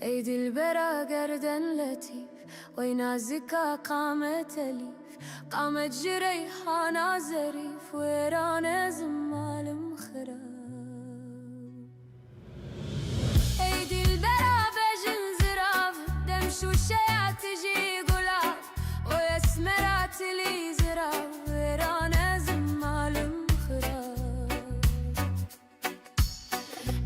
ايدي البرا قردن لطيف وينازكا قامت اليف قامت جريحانة زريف ويرانة زمال مخرب. ايدي البرا بجن زراف دمش وشيات تجي قلاب ويسمرات لي زراف ويرانة زمال مخرب.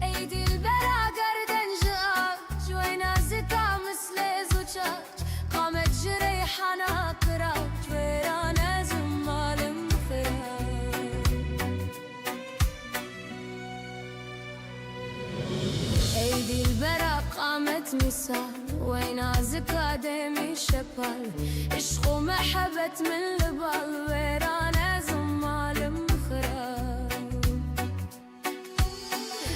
ايدي البرا قردن جاج وينازكا مثل زجاج قامت جريحانة كراج ويرانة زمال مخرب. ايدي البرا قامت مثال وينازكا دمي شبال عشق ومحبة من البال ويرانة زمال مخرب.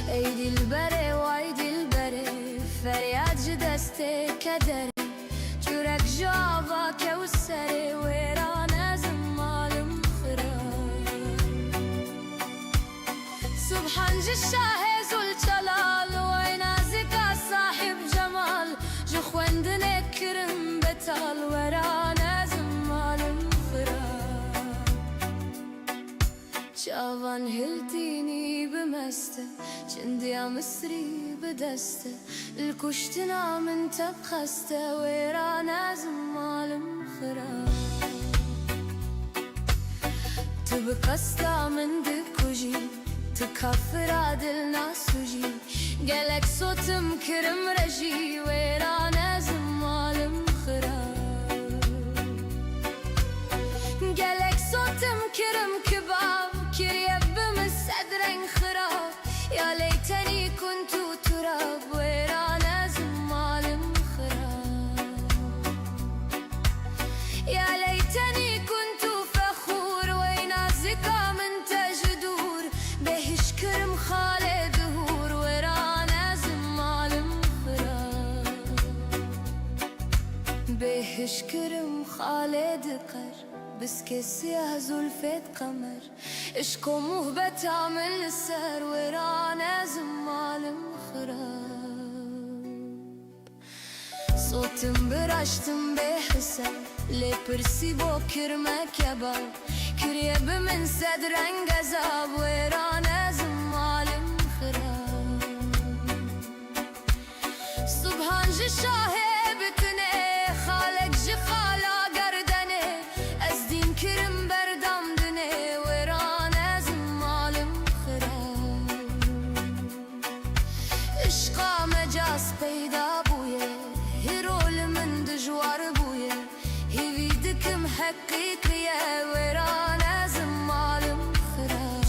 ايدي البري وايدي البري فرياد جدستي كدري جورك جافا كوسري ويرانة زمال مخرب. سبحان جشاهي ذو الجلال وينازكا صاحب جمال جخوندني كرم بتال ويرانة زمال مخرب. جافان هلتيني بمسته جنديا مصري بدسته الكشتنا من تبخسته ويرانة زمال مخرب. تبقستا من دكوجي تكفر عدل ناسوجي قالك صوتم كرم رجي ويرانة زمال مخرب. قالك صوتم كرم كباب كريب بمسدرن خراب يا ليتني كنت تراب ويرانة زمال مخرب. يا ليتني كنت فخور وينازكا من تجدور بهش كرم خالد هور ويرانة زمال مخرب. بهش كرم خالد قر بس كسيها زلفت قمر اشكو مهبتا من السر ويرانة زمال مخرب. صوتم براشتم بحساب لي برسي بو كرمك يبال كريب من صدرن غزاب ويرانة زمال مخرب. سبحان جشاهي بتني خالق جخالا قردني ازدين كرم بردم دني ويرانة زمال مخرب. عشقا مجاز پیدا بويه هرول من دجوار بويه هيفيدكم حقيقية ويرانة زمال مخرب.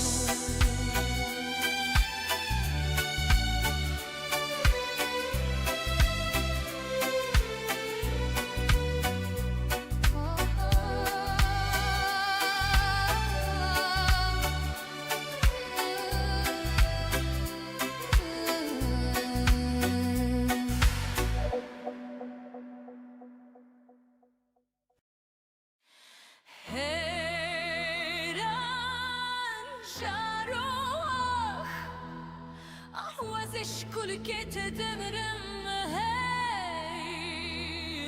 وزش كل كت دمرم هاي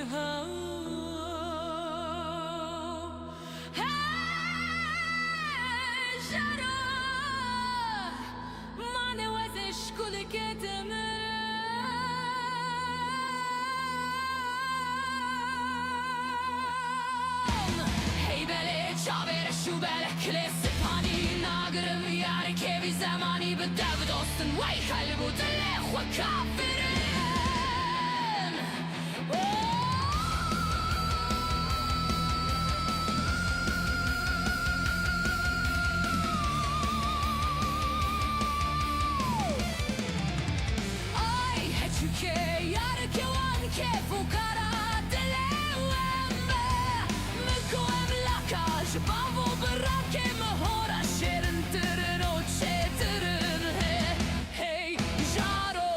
هاو هاي جراح ما نوزش كل كت دمرم هي بلد شابر شو بالك لسباني ناقرم يعني كيف زماني بالدب دوستن وي خلبو تلخ وكافرين. Ay هتشوكي يارك يوان كيف وكارات الوامبا مكو املاكا جبابو براكي مهورا شيرن ترن وتشيترن هي جارو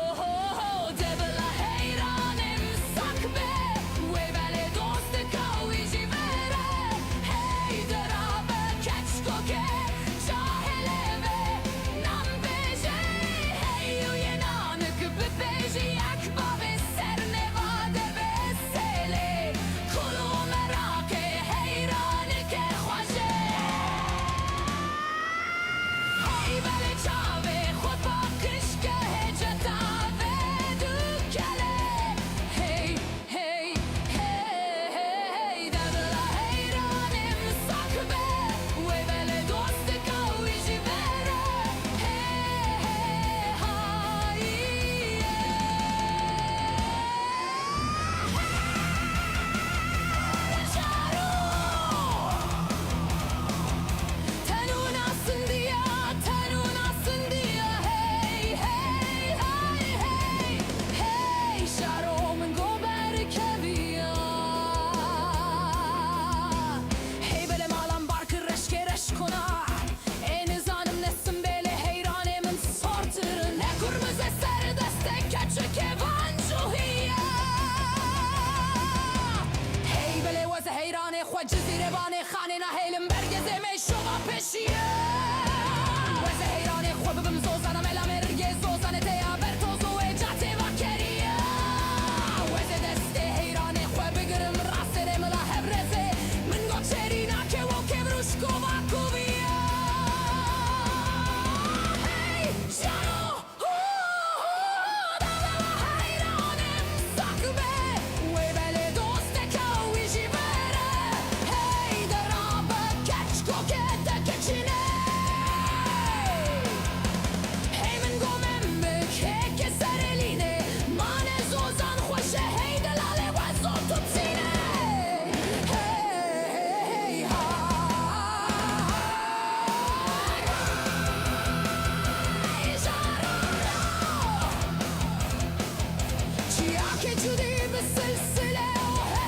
که جودی به سلسله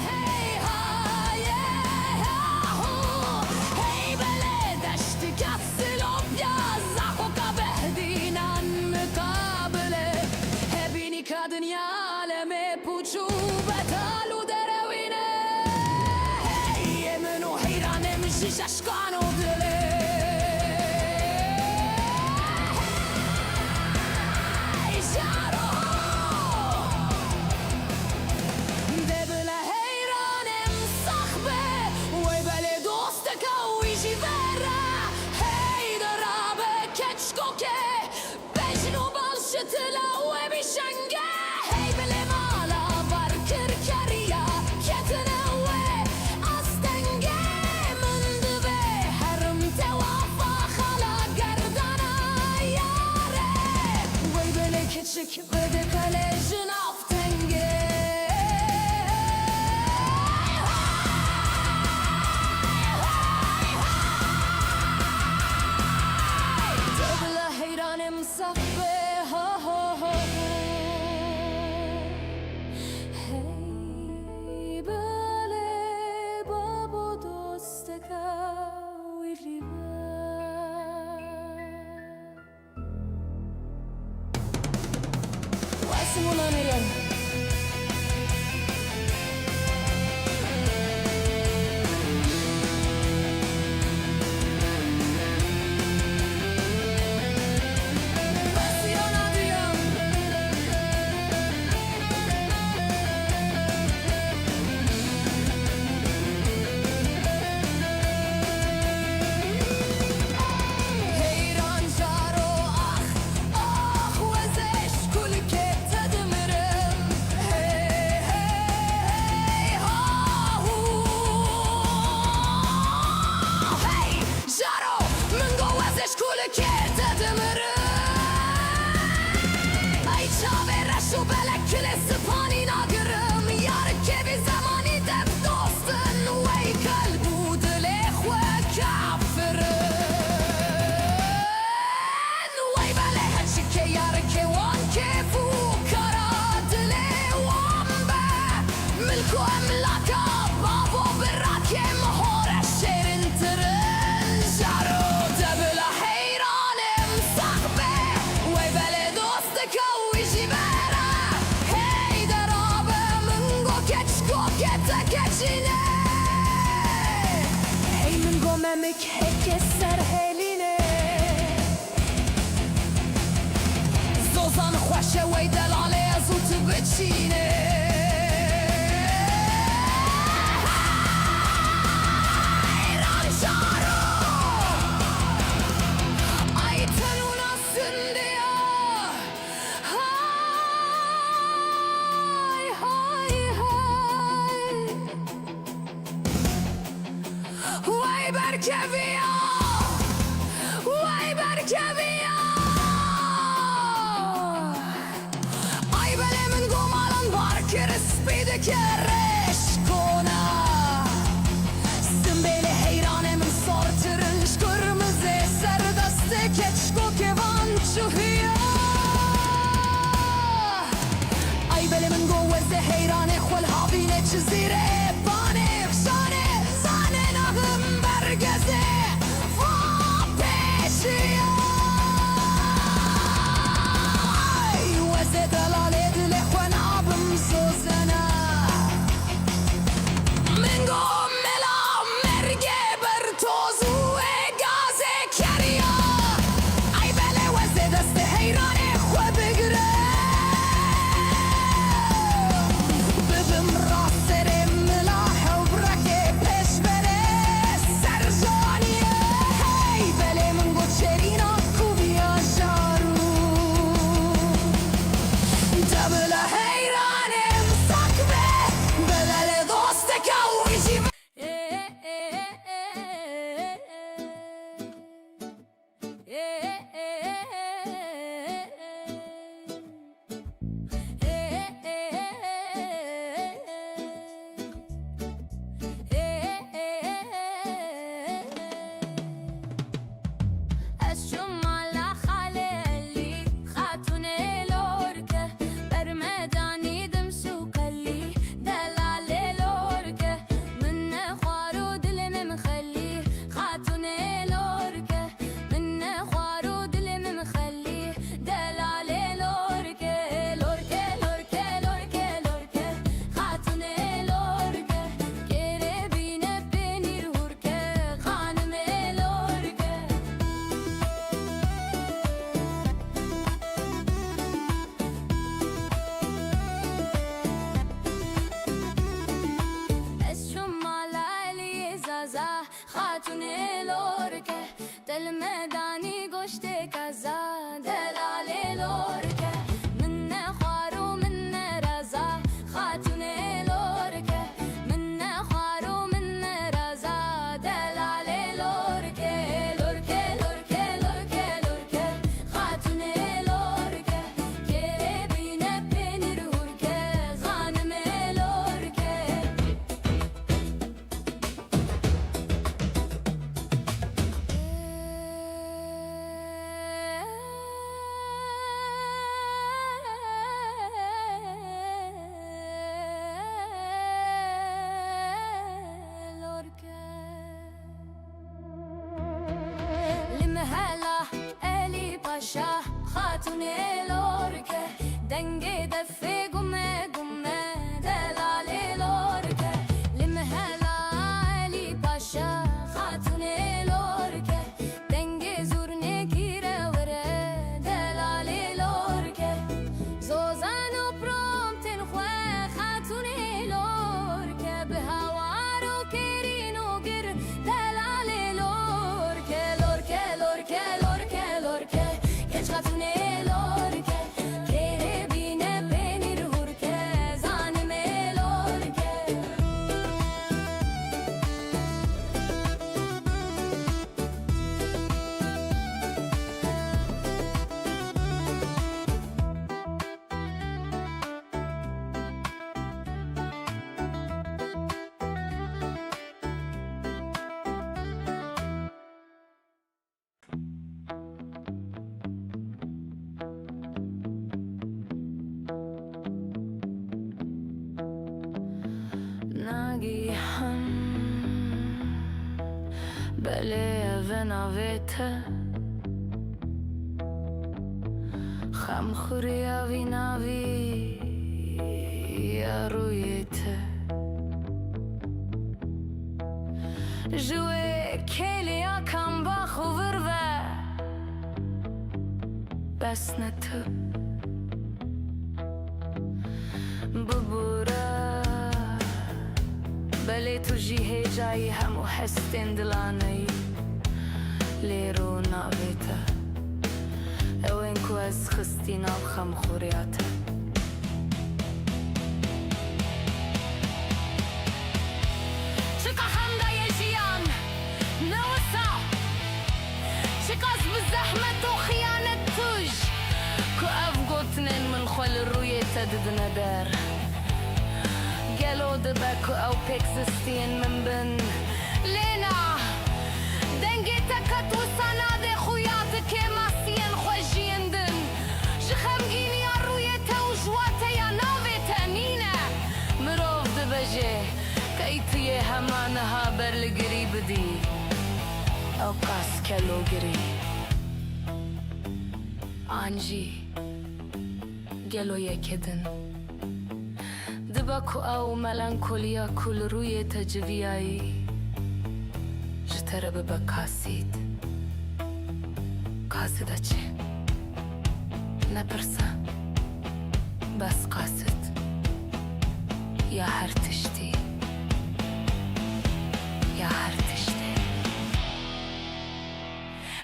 هی های هی بله دشت کسل و پیازا خوکا بهدینن مقابله هبینی که دنیا علمه پوچو بتالو دروینه هی منو حیرانم شیش اشکان و دله Küçük bede kalejin aftenge Dövle heyranem sahbe ha ha ha Hey bale babo dosteka willi Simona Merian Pasión Adrián Heyran jaro ah ah وزش كل كتد Memik keser heline Zozan خوشه وی دلاله زوت بچینه ایران شارو ای تنونا سندیا های های های وای برکبیا وای برکبیا ای بله من گمالان بارکر سپیده که رش کنه سنبیل حیرانه من سارترنش کرمزه سر دسته کچکو که وان چوهیا ای بله من گوزه حیرانه خول هاوینه چزیره بانه فشانه زانه نغم برگزه فا پیشیا ای وزه دلاله دل خوان آبم سوزنه من گو ملا مرگه بر توزوه گازه کریا ای بله وزه دست حیرانه خو بگره ببم را سر ملا خاتون لورکه دل مدانی گشته کزا دلال لورکه من خوارو من رزا خاتون لورکه من خوارو من رزا دلال لورکه لورکه لورکه لورکه لورکه خاتون لورکه کره بینه پنیر هورکه خانم لورکه لمهلا الی پاشا خاتون لورکه دنگ دفه گمه گمه دلال لورکه لمهلا الی پاشا خاتون لورکه دنگ زورنه گیره وره دلال لورکه زوزن و پرومتن خواه خاتون لورکه به هوارو کرینو گر دلال لورکه لورکه لورکه لورکه لورکه گچ خاتون لورکه کره بینه پنیر هورکه زانم لورکه ناگیهان بله و ناویته خمخوری آوی ناوی رویته جوه کلی آکم با خوور و بس نتو ببورا بله تو جیه جایی همو هستین دلانهی لیرو ناویتا اوین کو از خستی ناو خمخوریاتا چکا خندای جیان نوسا چکاز بزحمت و خیانت توش کو اف گوتنین من خول رویتا ددنا در گلو دبکو او پکسستین من بن لینا دنگی تکت و سناد خویات که ماسین خوشیندن شخمگینی یا روی تو جوات یا ناویت نینه مروف دبجه که ایتیه همانها برلگری بدی او قاس کلو گری آنجی گلو یکدن دبکو او ملانکولیا کل روی تجویایی جتره ببکاسید قاصده چه نپرسه بس قاصد یا هر تشتی یا هر تشتی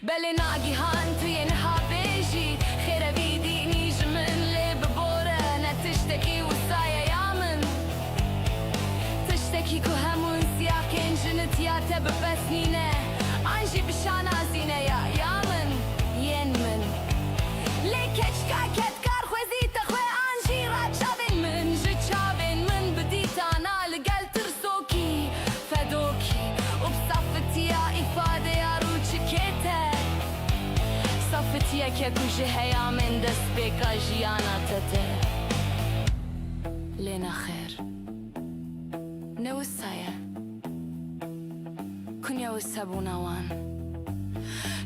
بله ناگیهان توی نها بیجی خیره بیدی نیج من لی ببوره نتشتکی و سایه یامن تشتکی که همون سیاه کنجنت یا تب بسنینه آنجی بشان آزینه یا یامن ین من لی کچکا کتکار خوزی تخوی آنجی را چابین من جی چابین من بدیتانا لگل ترسوکی فدوکی و بصفتیا ifade یا رو چکیته صفتیا که کجه هیامن دست بکا جیانا تته لینا خیر نوسايا كنيا وسابوناوان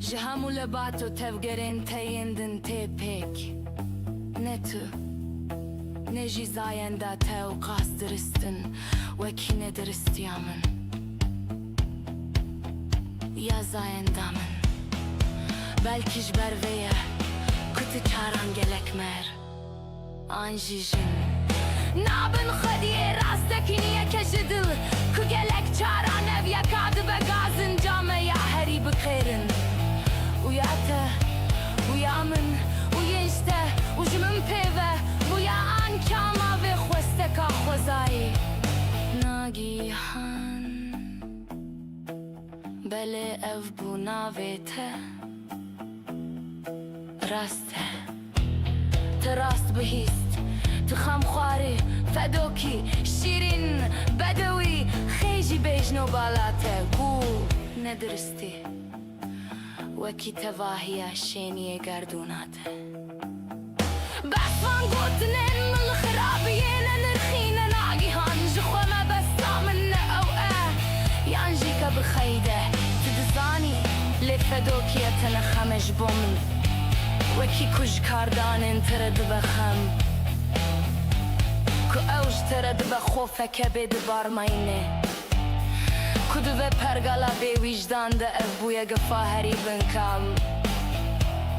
جهامو لباتو تفجرين تيندن تيبيك نتو نجي زاين دا تاو قاس درستن وكي ندرست يامن يا زاين دامن بلكي جبر ويا كنت چاران gelek mer Anjijin Nabın khadiye rastaki niye keşidil Ku gelek çaran ev yakadı ve gazın camı بخيرن وياته ويا من وينشته وجمن بيفه ويا عن كاما بخوستك خوزاي ناگیهان بله اف بو ناویته راسته تراست بهیست تخم خواری فدوکی شیرین بدوی خیجی بجنو بالاته گو ندرستی وکی تواهی شینی گردوناته بس وان گوتنن من الخرابیین نرخین ناگیهان جخوه ما بستا من اوه یانجی که بخیده تدزانی لفدوکیت نخمش بومن وکی کج کاردانن ترد بخم که اوج ترد بخوفه که بید بارماینه کدو به پرگالا به وجدان ده اف بویا گفا هری بنکام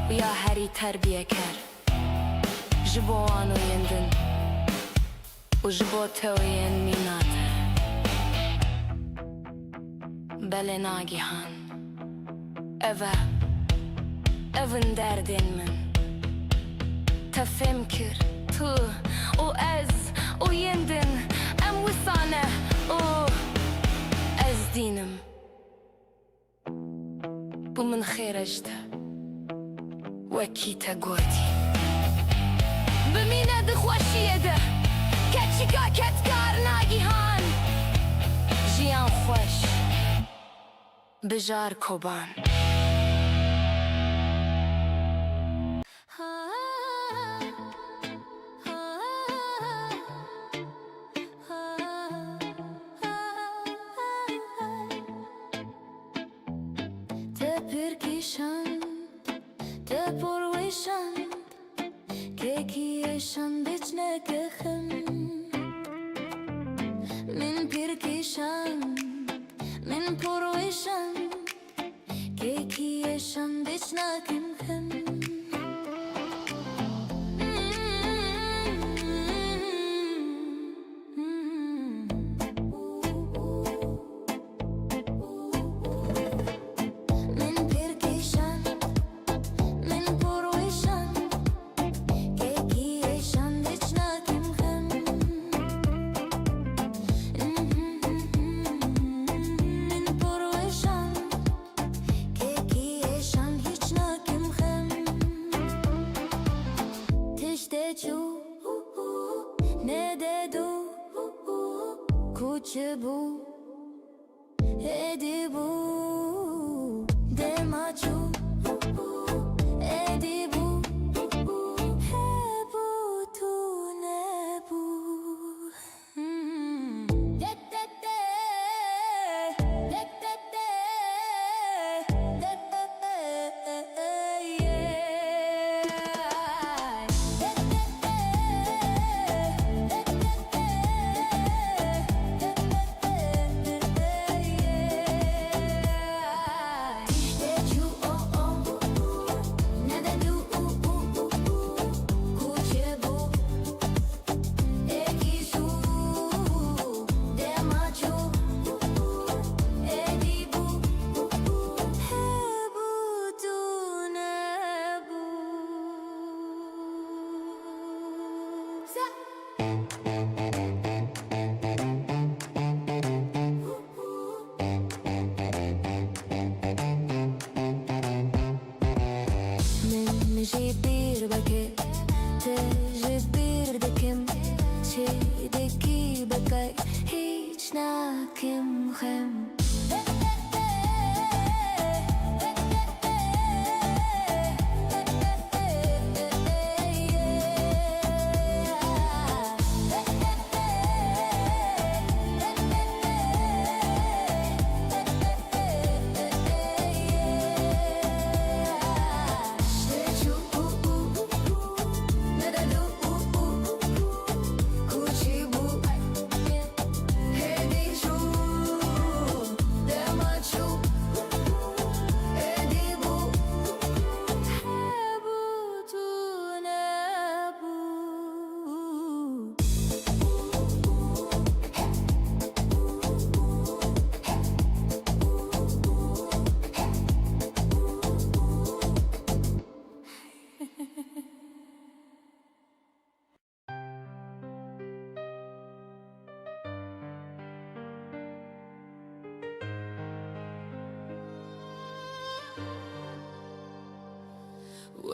و یا هری تربیه کر جبو آنو یندن و جبو توین میناته بله ناگیهان evin derdin min tefem kir tu o ez o yendin em wisane o ez dinim bu min xêrejte wekî te gotî bimîne dixweşiyê de keçika ketkar nagîhan jiyan xweş bijar koban te pirkishan te porwishan kekiyeshan bichne kechem min pirkishan min porwishan kekiyeshan bichne kechem ne dedu kuch bu edi bu de machu edi bu he bu tu ne bu de de de de de de de de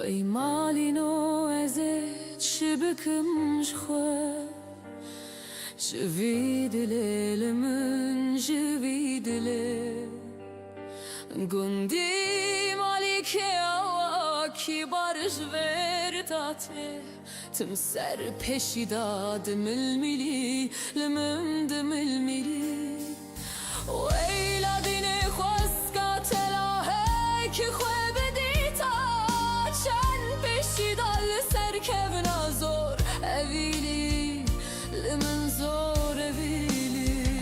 وی مالینو ازت شبکم شخوا جوی دلی من جوی دلی گندی مالک آوا کی بارش ورداته تم سر پیشی دادم الملی لمندم الملی ویلا دینه خواسکا تلاهه که خواه بدیتا چند پیشی دال سر کبنا زور اویلی لمن زور اویلی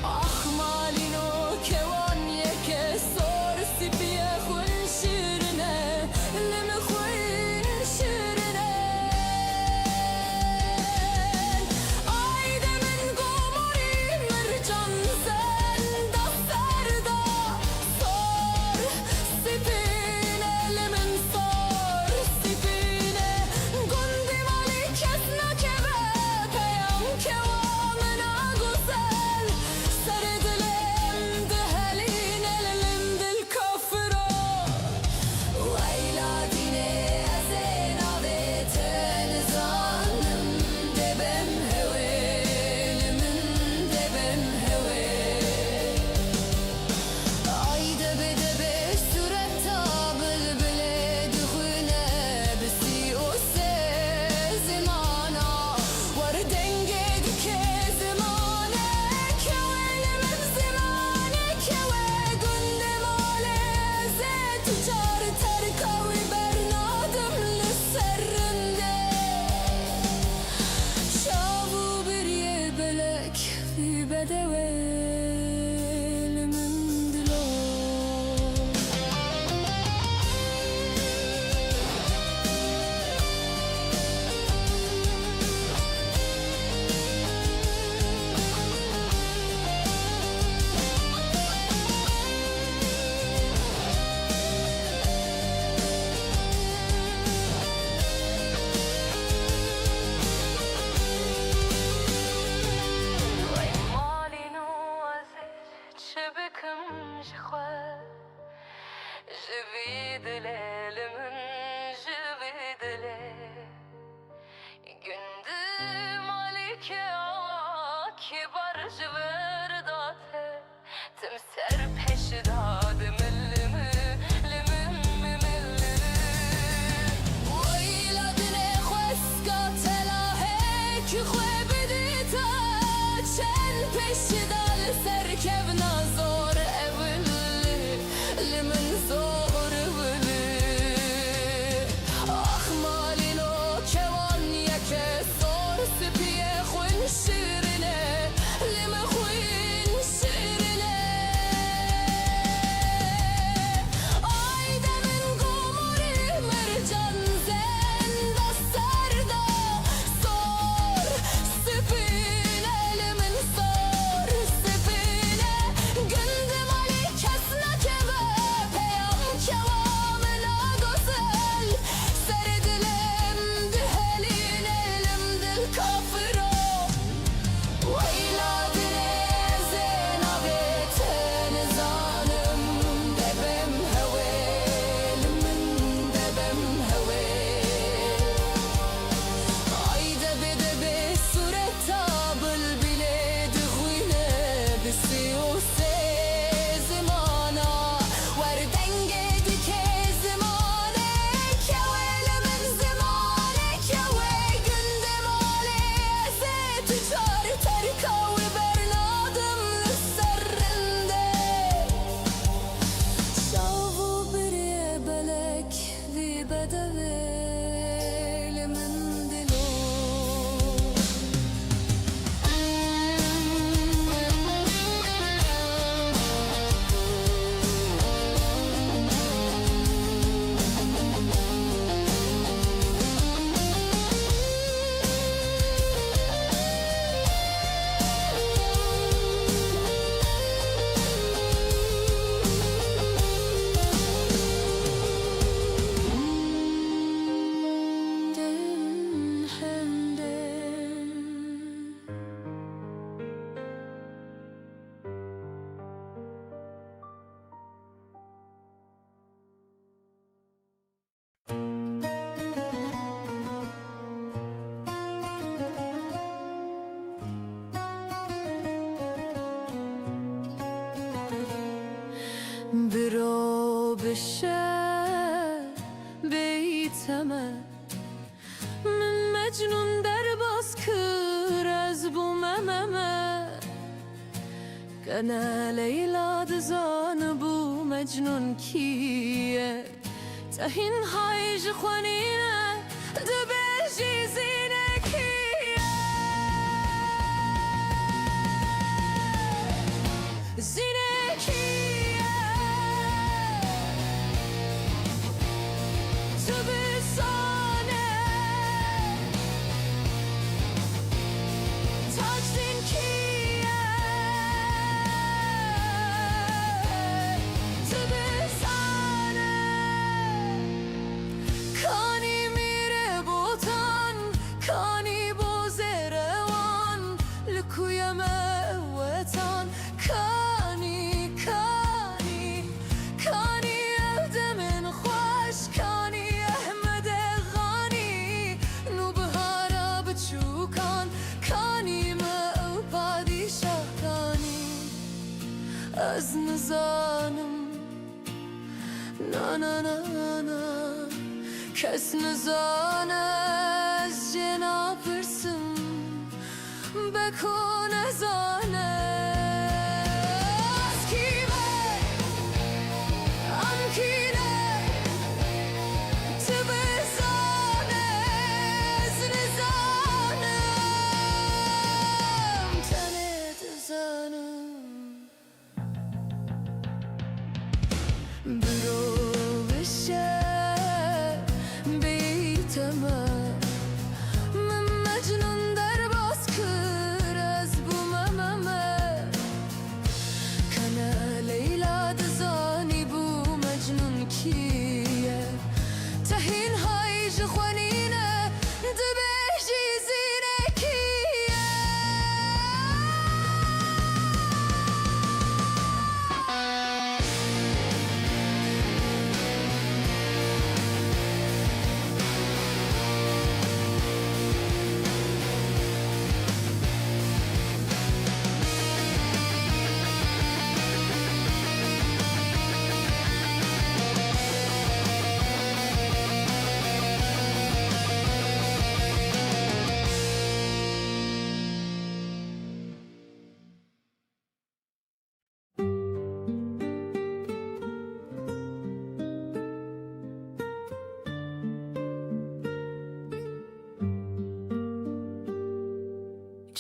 آخ مالینو کوان یکه سور سپیه خون شیرنه لم خون شیرنه ayda من گماری مرجان زند سردا سار سپینه لمن سار سپینه مجنون در باز کر از بوممه گنه لیلا دزان بو مجنون کیه تهین هایج خوانینه دبیجی زینه کیه زینه کیه تو بسانه تاج زین کیه تو بسانه کانی میره بوتان کانی بوزه روان لکویم وطان کانی کانی کانی افدمن خوش کانی احمد غانی نو بهارا بچوکان کانی ما پادشاه کانی از نزانم نا نا نا نا کس نزانه از جنا پرسم بکن ازانه از کیمه ام کینه تو بزانه از نزانم تنت زانم برو بشه بیتمه من مجنون در باز کر از بوممه کنه لیلا دزانی بو مجنون کیه تهین هایج خوانینه دبیجی زینه کیه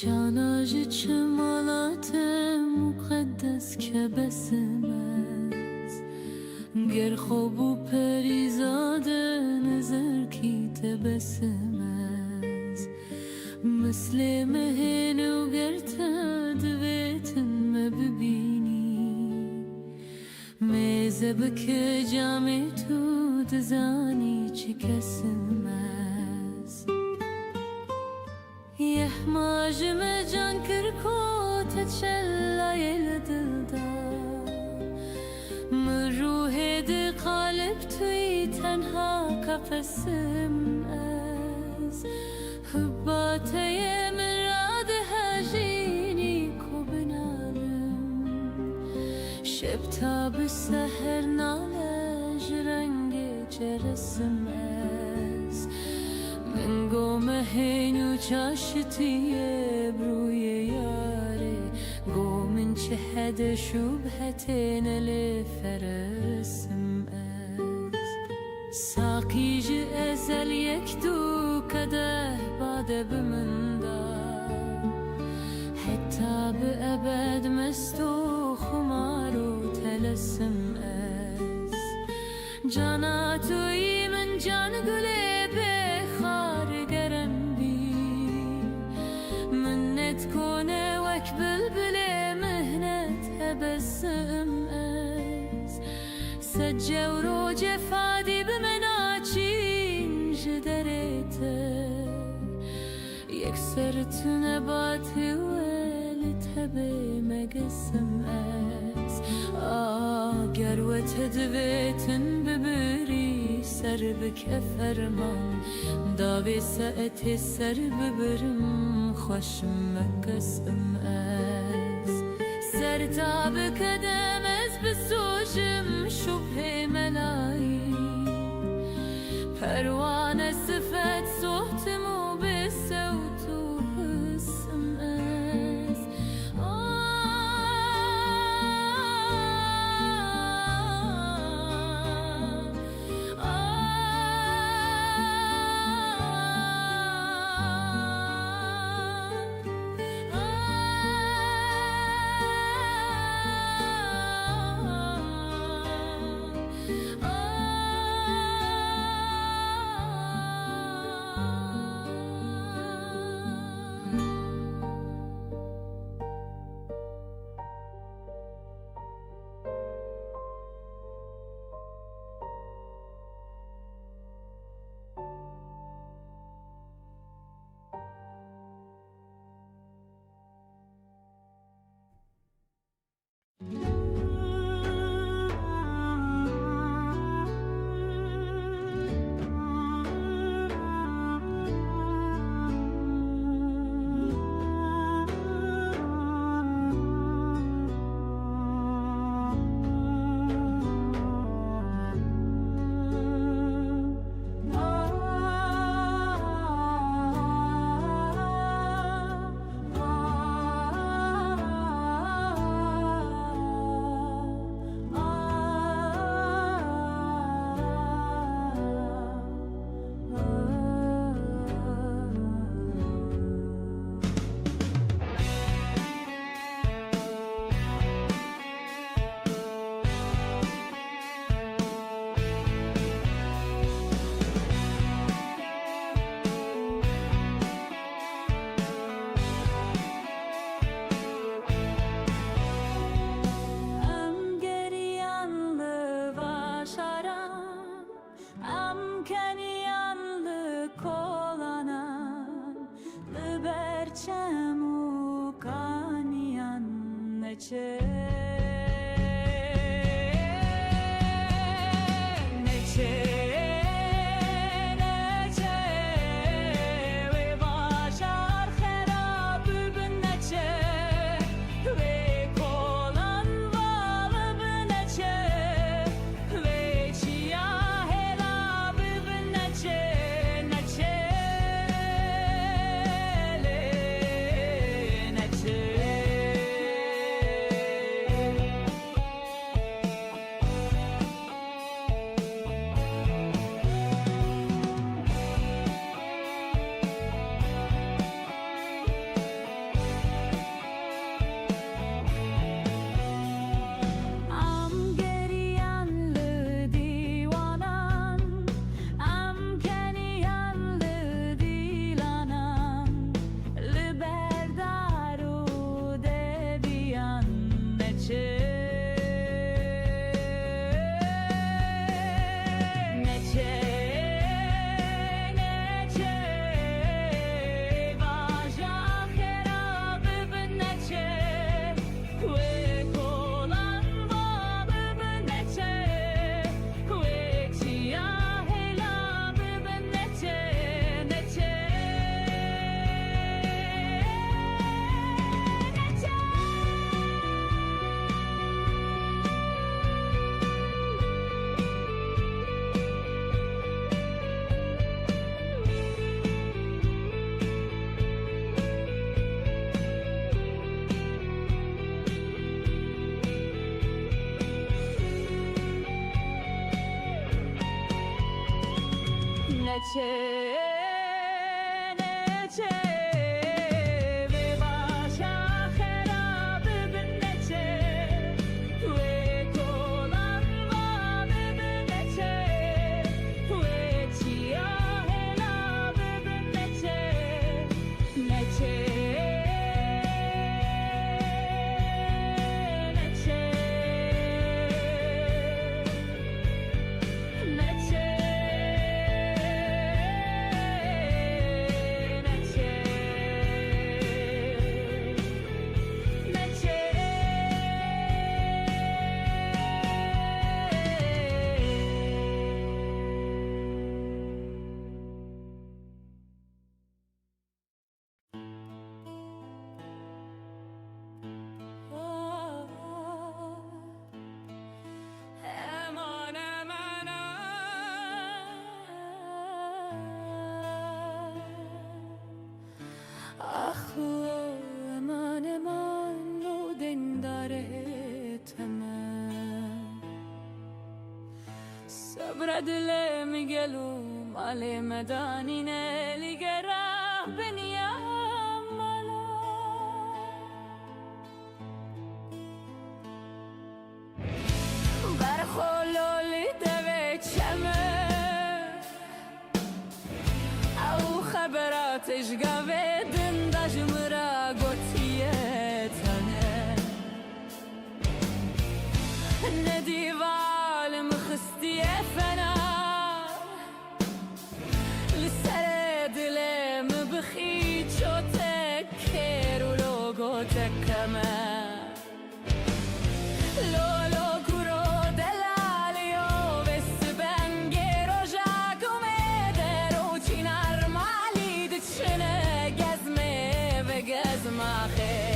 جاناج چمالات مقدس که بسمز گر خوب و پریزاده نظر کی تبسمز مثل مهن و گرتا دویتن مببینی میزه بکه جامع تو دزانی چی کسمز يحماجم جان كركو تتشلى الدلدا من روحي دي قلبتي تنها كفسم از هباتي من رادها جيني كوبنالم شبتا بالسهر نالج رنگي جرسم از من قوم هینو چاشتیه بروی یاره قوم چهد شبهتين لفرسم از ساقی جی ازل یک دو کده باده بمندا حتی به ابد مستو خمارو تلسم از جانا توی من جان گله تكون وك بلبلة مهنة تبسم از سجة وروجة فادي بمناچين جدريته يكسرت نباتي ولتهبي مقسم از قروة دبيتن ببري سر بكفرمان داوي سأتي سر ببرم خوشم مقسم از سر تاب کدم از بسوشم شبه ملایی پروانه صفت صوتمو به perçemu kaniyan neçe Sabredle Miguelum ale medanine ligera benyamala Barhololi deve cheme Au khabarat ishgavedin dajmra gotiyetane Nedival مخستي فنا لسرد لم بخيت شو تكر ولوجو تكما لولو كرو دلاليو بس بنجرو جاكو مدرو تشينار مالي دتشنا جزمه بجزمه خير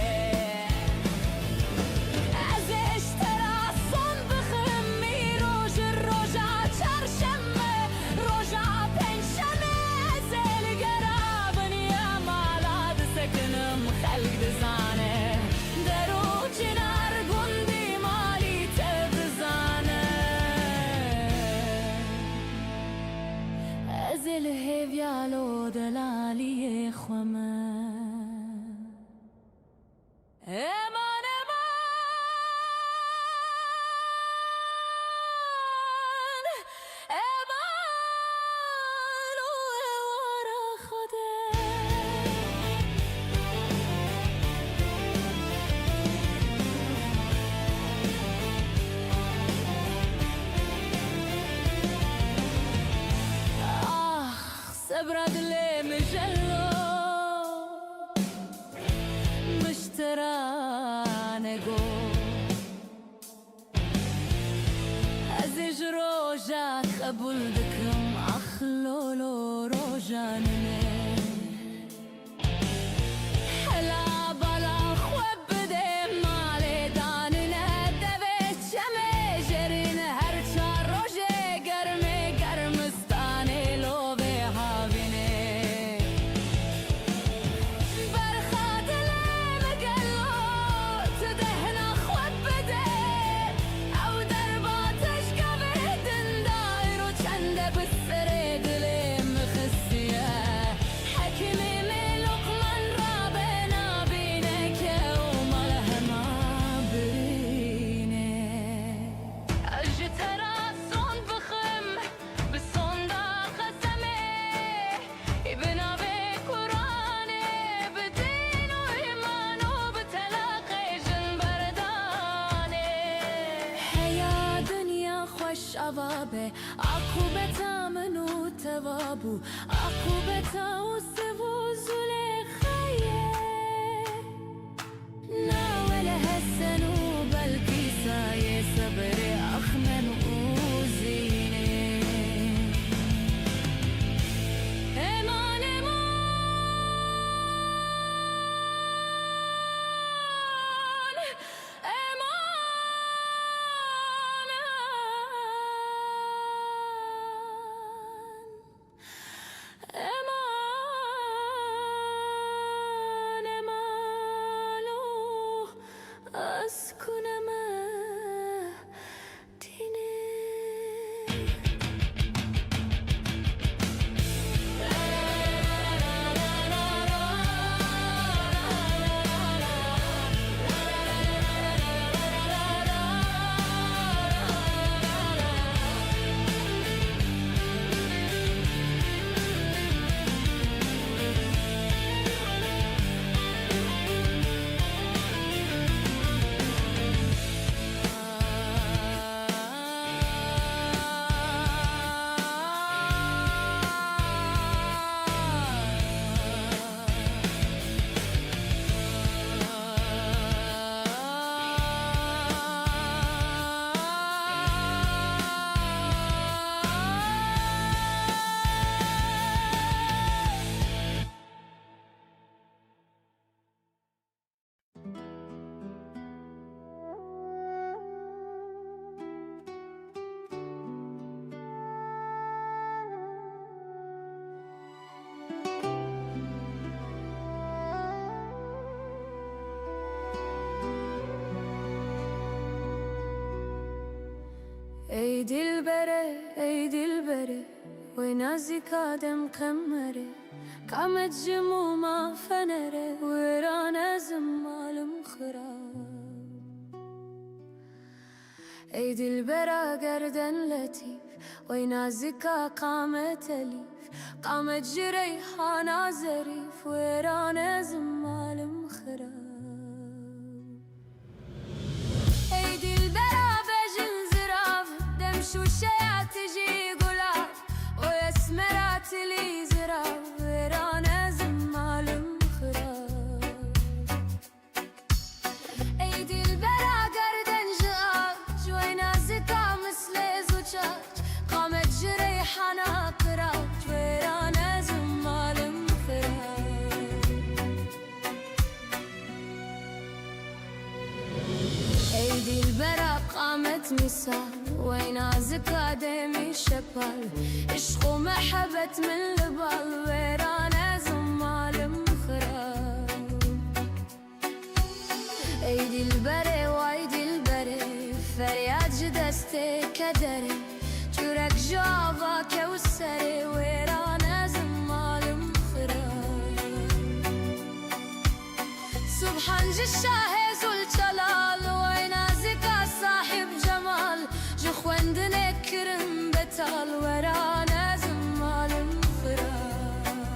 الهيفيالو دلالي خما امان امان امان ورا خده سبرد لي مجلو buldukım ah lolo rojanine Hela bala khweb bide male danine deve cheme jerine her çar roje germe germistane love havine برخادله مقلو تدهنا khweb bide او درباتش قبهدن دايرو چنده بسره دلم خسیه حکمی ملوک من را بنابینه که او ملهما برینه اجترا son بخم بسون دا خسمه ابنا به قرآنه بدین و ایمان و بتلاقی جن بردانه هیا دنیا خوش عوابه عقوبتا منو توابو عقوبتا و سوو زلیخیه ناوله هسنو بلکی سایه صبر اخمن اوزینه امان امان امان امانو اسكن مدينه ای دلبره وی نزدیک آدم قمره قامت جموما فنره ویران ازم مالم خراب ای دلبره گردن لطیف وی نزدیک قامت الیف قامت جریحانا ظریف ویران ازم مالم خراب ای دلبره شوشيات تجي قلاب ويسمرات لي زراب ويرانا زمال مخراب ايدي البلا قردن جاب جوينا زكا مثل زوجاج قامت جريحنا قراج ويرانا زمال مخراب ايدي البلا قامت مثال وينازك دمي شبال عشق ومحبة من البال ويرانا زمال مخراب ايدي البري وايدي البري فرياد جدستي كدري جورك جافا كوسري ويرانا زمال مخراب سبحان جشاهي زول جلال وينازك صاحب جمال جخوندن كرم بتال ورانا زمال مخراب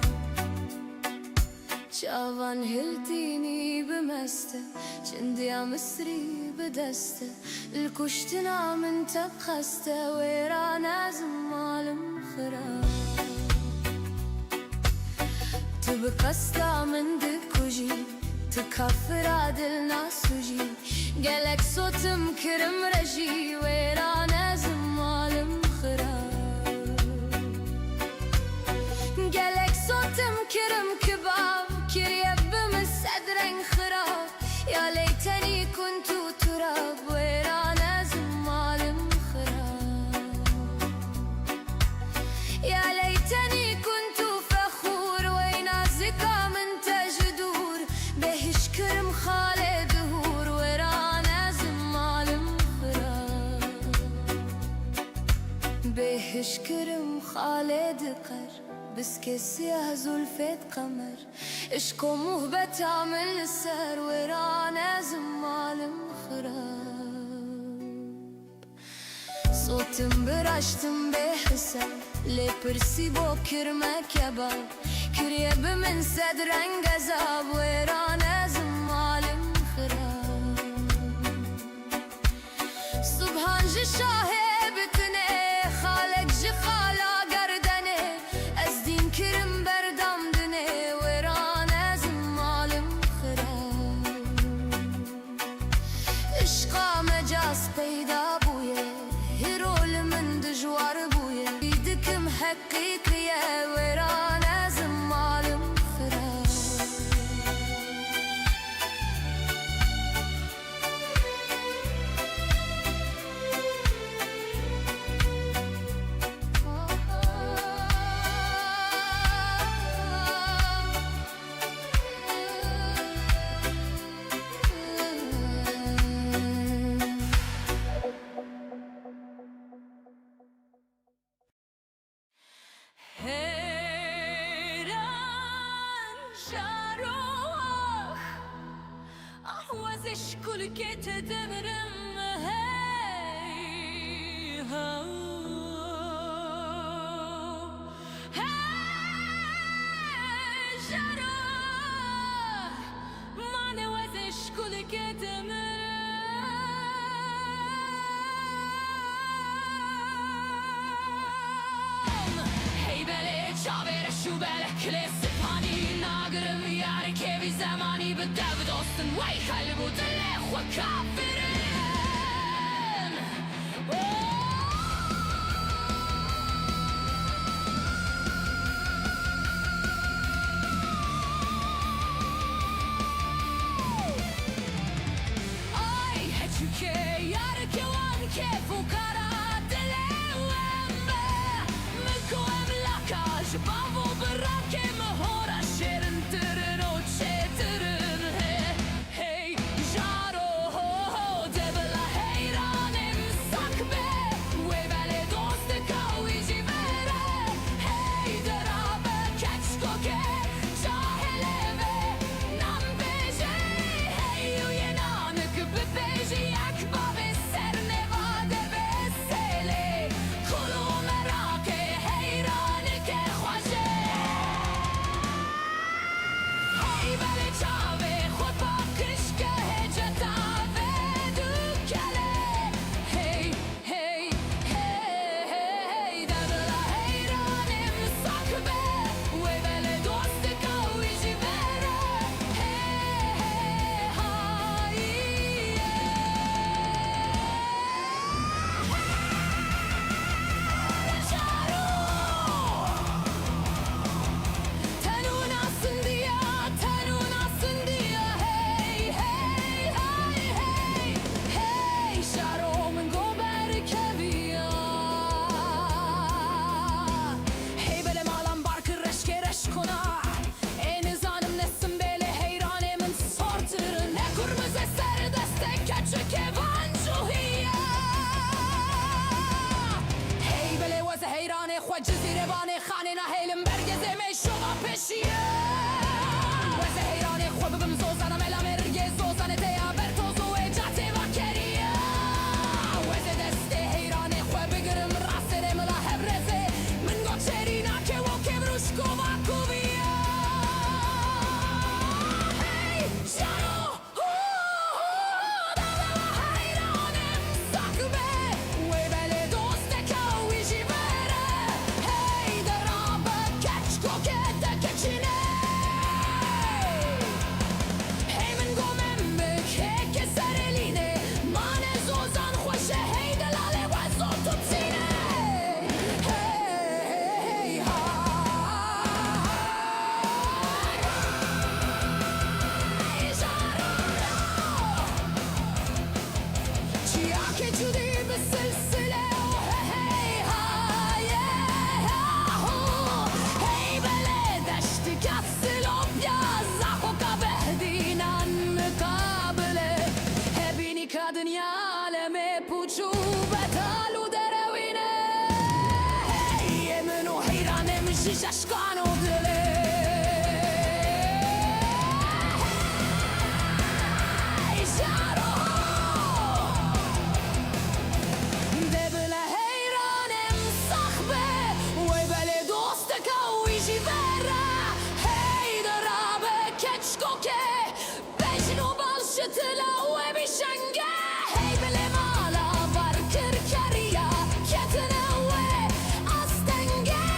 جوان هلتيني بمسته جندي مصري بدسته الكشتنا من تبخسته ورانا زمال مخراب تبقستا من دكوجي تكفر عدل ناسوجي قالك صوت مكرم رجي ويرانا زمال مخراب كشكرم خالد قر بس كسيه زلفت قمر اشكم وهبت عمل السر ورانا زمال مخرب صوتم برشتم بحسن لبرسي بوكر مكبال كريب من صدرن غزاب ورانا زمال مخرب سبحان جي شاهبتني خالق جي خالا گردني ازدين كرم بردم دني ورانا زمال مخرب عشقا مجاز پیدا بويه هرول من دجوار بويه بيدكم حقيقية ورانا زمال مخرب هيران شاروخ أحوزش كل كتدمرم هاي هاو هاي شاروخ ما نوزش كل كتدمرم هی بله چاور شو بله کلیس پانی ناگرم یاری که بی زمانی به دو دوستن وی خلی بودن خو کافرن آی هچو که یاری که وان که فوکارا Bavo برake مهارا شیرن ترن و چه ترن hey jaro ho ho ششکان و دله ای جارو دبل حیرانم صخبه وی بله دوستک و ایجی وره هی درابه کچکو که بجنو بالشتلا و بیشنگه هی بله مالا بار کرکریا کتنه و استنگه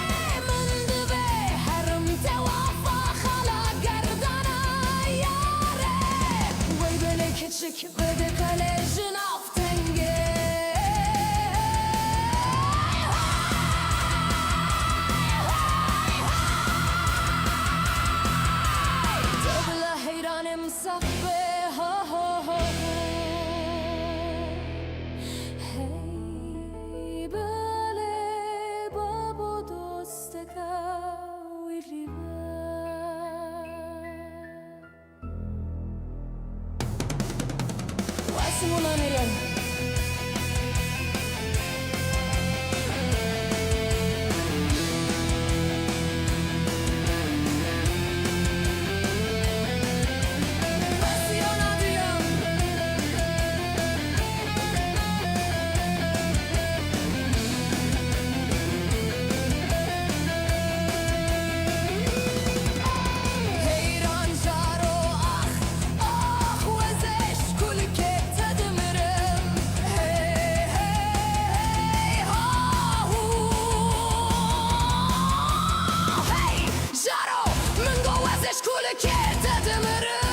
منده به هرم توافا خلا گردانا یاره وی بله کچک بده کله جنافتنگه دبل حیرانم صخبه ها ها ها هی بله بابا دوستکا ویلی واسمونا میرن Pasiona diyorum Heyran jaro ah ah وزش كل كت تدمرم Hey hey ha hu Hey jaro من go وزش كل كت تدمرم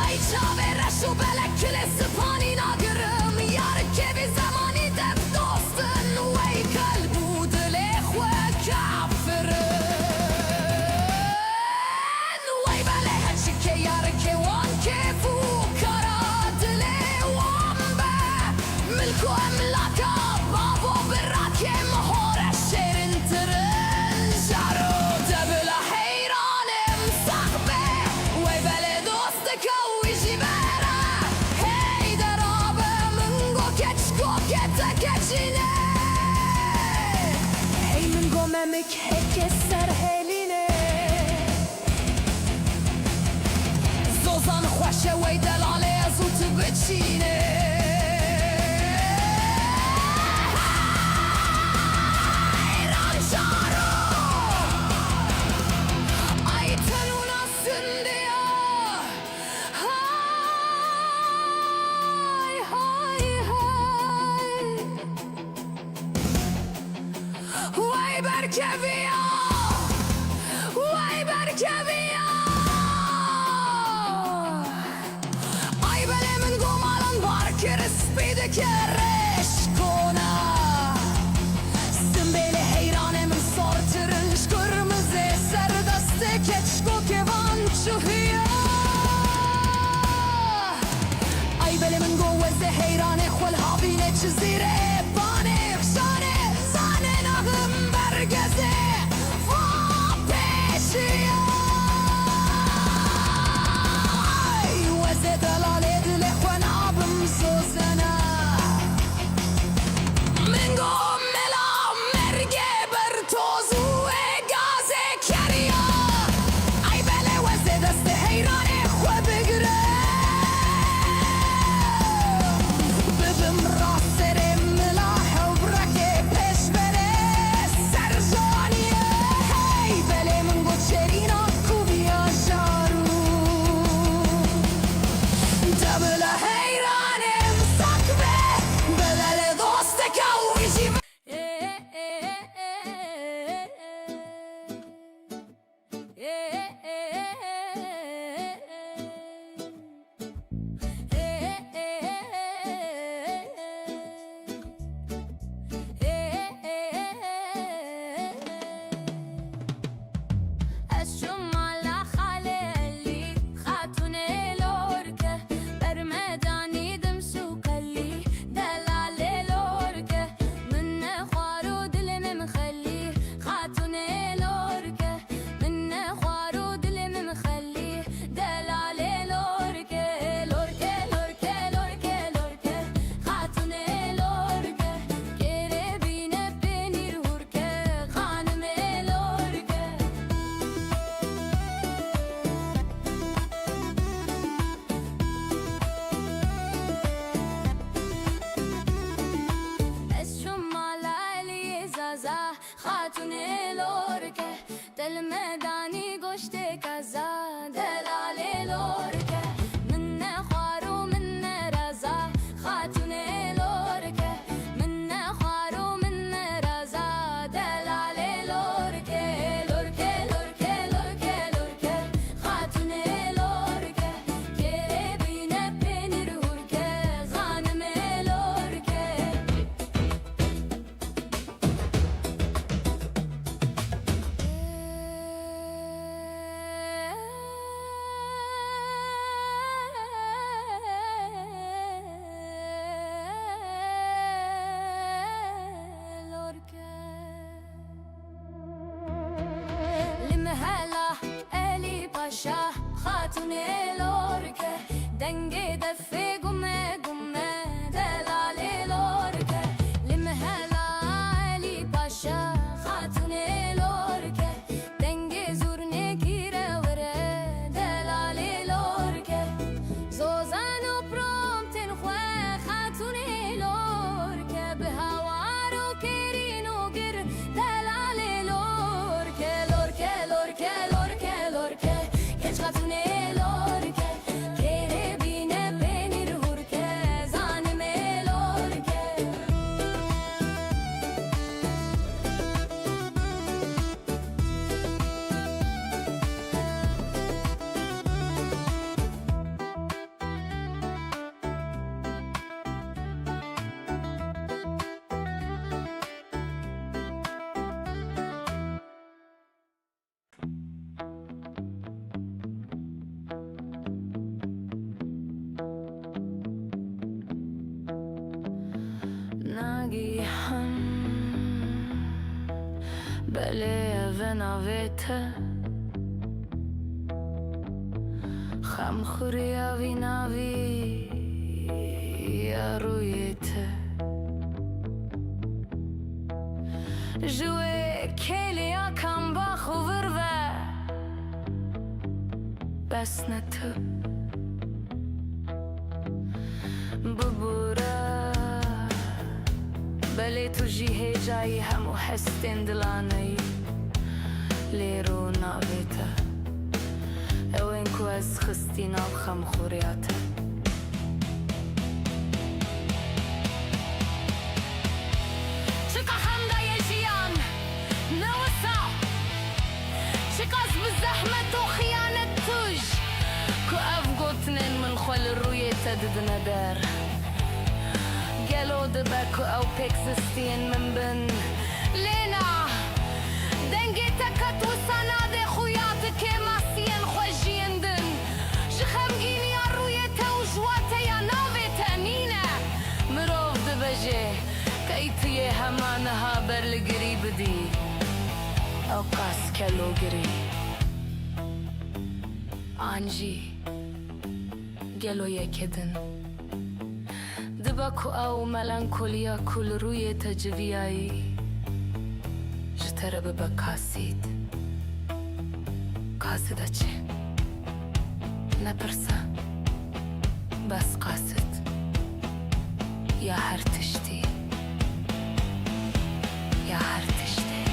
Ay çavere şu belek kilesi pani nagırım Yar kevi zamani def dostun Vey kalbu dile xwe kafirin Vey bele heci ke yar ke wan kefu Kara dile wan be Milku emlaka babo birake Mahore şerin tırın Jaro debila heyranim sakbe Vey bele dostika ویجی بره هی درابه منگو کچکو کتا کچینه هی منگو ممک هک سر هلینه زوزان خوشه وی دلاله زوت بچینه ایران جارو ای تنونا سندیا Hay hay hay Vay berkeviya Vay berkeviya Ay belemin gomalan barker spide kereş kona Simbeli heyranemin sortırınç kırmızı serdeste keçko kevan çuhiya Ay belemin goveze heyrane xwel havine çizire Bane fşane zane nagım bergeze Va peşiya Ay weze delale dile xwen abim sozena Mingo mela merge bertozu e gaze keriya Ay bele weze deste heyrane xwe bigire ببم راست رم خاتون لورکه دل مدانی گشته کزا دلال لورکه من خوارو من رزا خاتون لورکه من خوارو من رزا دلال لورکه لورکه لورکه لورکه لورکه خاتون لورکه گره بینه پنیر هورکه خانم لورکه لمهلا الی پاشا خاتون لورکه دنگ دفه گمه گمه دلال لورکه لمهلا الی پاشا خاتون لورکه دنگ زورنه گیره وره دلال لورکه زوزن و پرومتن خواه خاتون لورکه به هوارو کرینو گر دلال لورکه لورکه لورکه لورکه لورکه کچ خاتون لورکه گره بینه پنیر هورکه زانم لورکه ناگیهان بله و ناویته خم خوری آوی ناوی رویته جوی کلیا کم با خوور و بس نتو ببورا بله تو جیه جایی همو هستین دلانایی لیرو ناویتا او اینکو از خستی ناو خم خوریاتا چکا خمدای جیان نوسا چکاز بزحمت و خیانت توش که اف گوتنین من خول روی تدد ندار گلو دبکو او پکسستین من بن لینا دنگی تکت و سناد خویات که ماسین خوشیندن شخمگینی روی توجوات یا ناوی تنینه مروف دبجه که ایتیه همانها برلگری بدی او قاس کلو گری آنجی گلو یکدن دبکو او ملانکولیا کل روی تجویایی جتره بکاسید قاصده چه نپرسه بس قاصد یا هر تشتی یا هر تشتی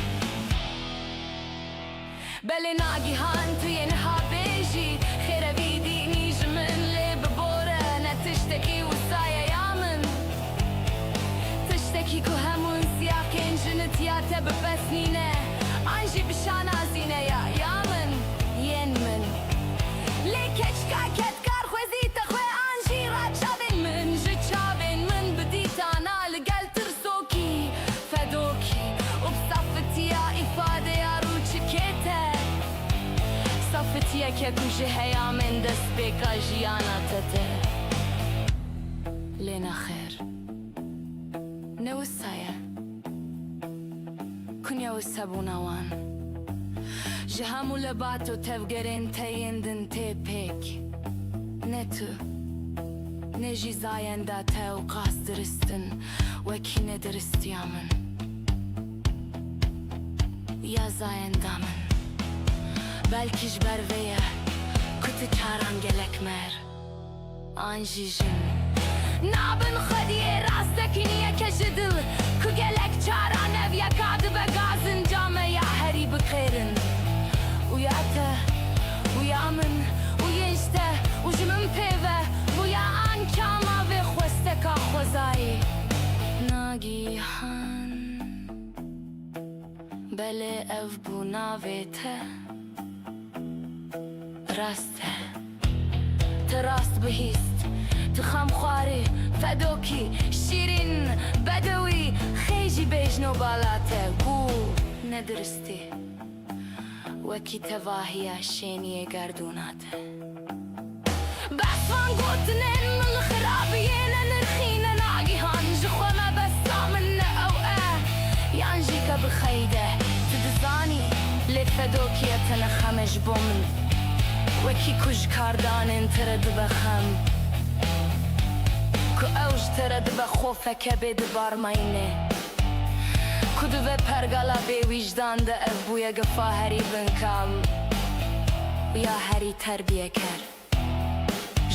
بله ناگیهان توی نها بیجی خیره بیدی نیج من لی ببوره نتشتکی و سایه یامن تشتکی که همون سیاه کنجنت یا تب بسنینه آنجی بشان آزینه یا یامن ین من لی کچکا کت کار خوزی تخوی آنجی را چابین من جه چابین من بدیتانا لگل ترسوکی فدوکی و بصفتیا ifade یا رو چکیته صفتیا که کجه هیامن دست بکا جیانا تته لینا خیر نوسايا كنيا وسابوناوان جهامو لباتو تفقرين تيندن تيبيك نتو نجي زاين داتا وقاس درستن وكينة درست يامن يا زاين دامن بلكيش بروية كنت چاران گلك مر آنجي جن نابن خدیه راستکینیه کشدل که گلک چارانه ویا کاdı به gazın camı بخيرن وياته ويا من وينشته وجمن بيبه ويا آن كاما بخوستك خوزایی ناگیهان بله اف بو ناویته راسته تراست بهیست تخم خواری فدوکی شیرین بدوی خیجی بیجنو بالاته گو ندرستی وکی تواهی شینی گردوناته بسفان گوتنین من خرابیین نرخین ناگیهان جخوه ما بسا من اوه یانجی که بخیده تدزانی لفدوکیت نخمش بومن وکی کج کاردانین ترد بخم که اوج ترد بخوفه که بید بارماینه کدو به پرگالا بی وجدان ده اف بویا گفا هری بنکم ویا هری تربیه کر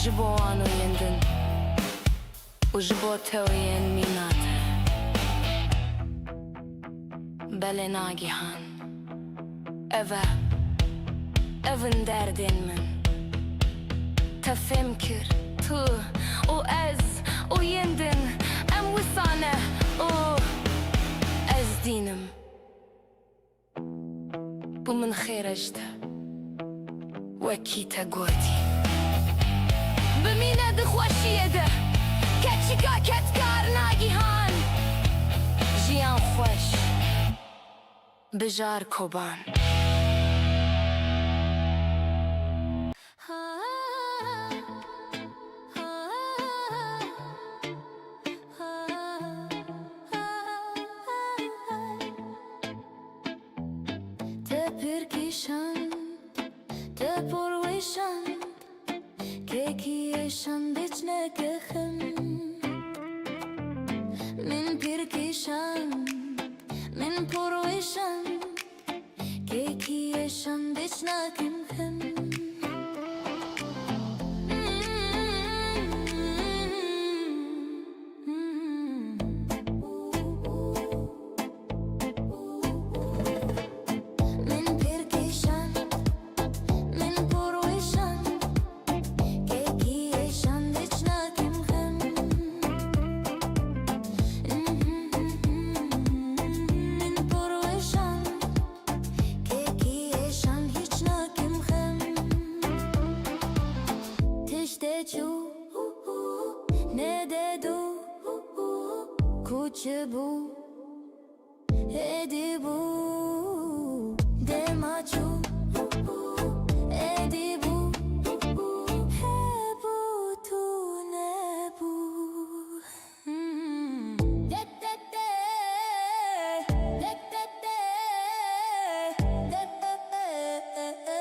جبو آنو یندن و جبو توین میناته بله ناگیهان evin derdin min tefem kir tu o ez o yendin em wisane o ez dinim bu min xêrejte wekî te gotî bimîne dixweşiyê de keçika ketkar nagîhan jiyan xweş bijar koban Perkişan, te porvişan, kekiyişan biçne kehim. Min perkişan, min porvişan, kekiyişan biçne kehim. कुछ बू एदी बू दे माचू एदी बू है बू तू ने बू दे दे दे दे दे दे दे दे दे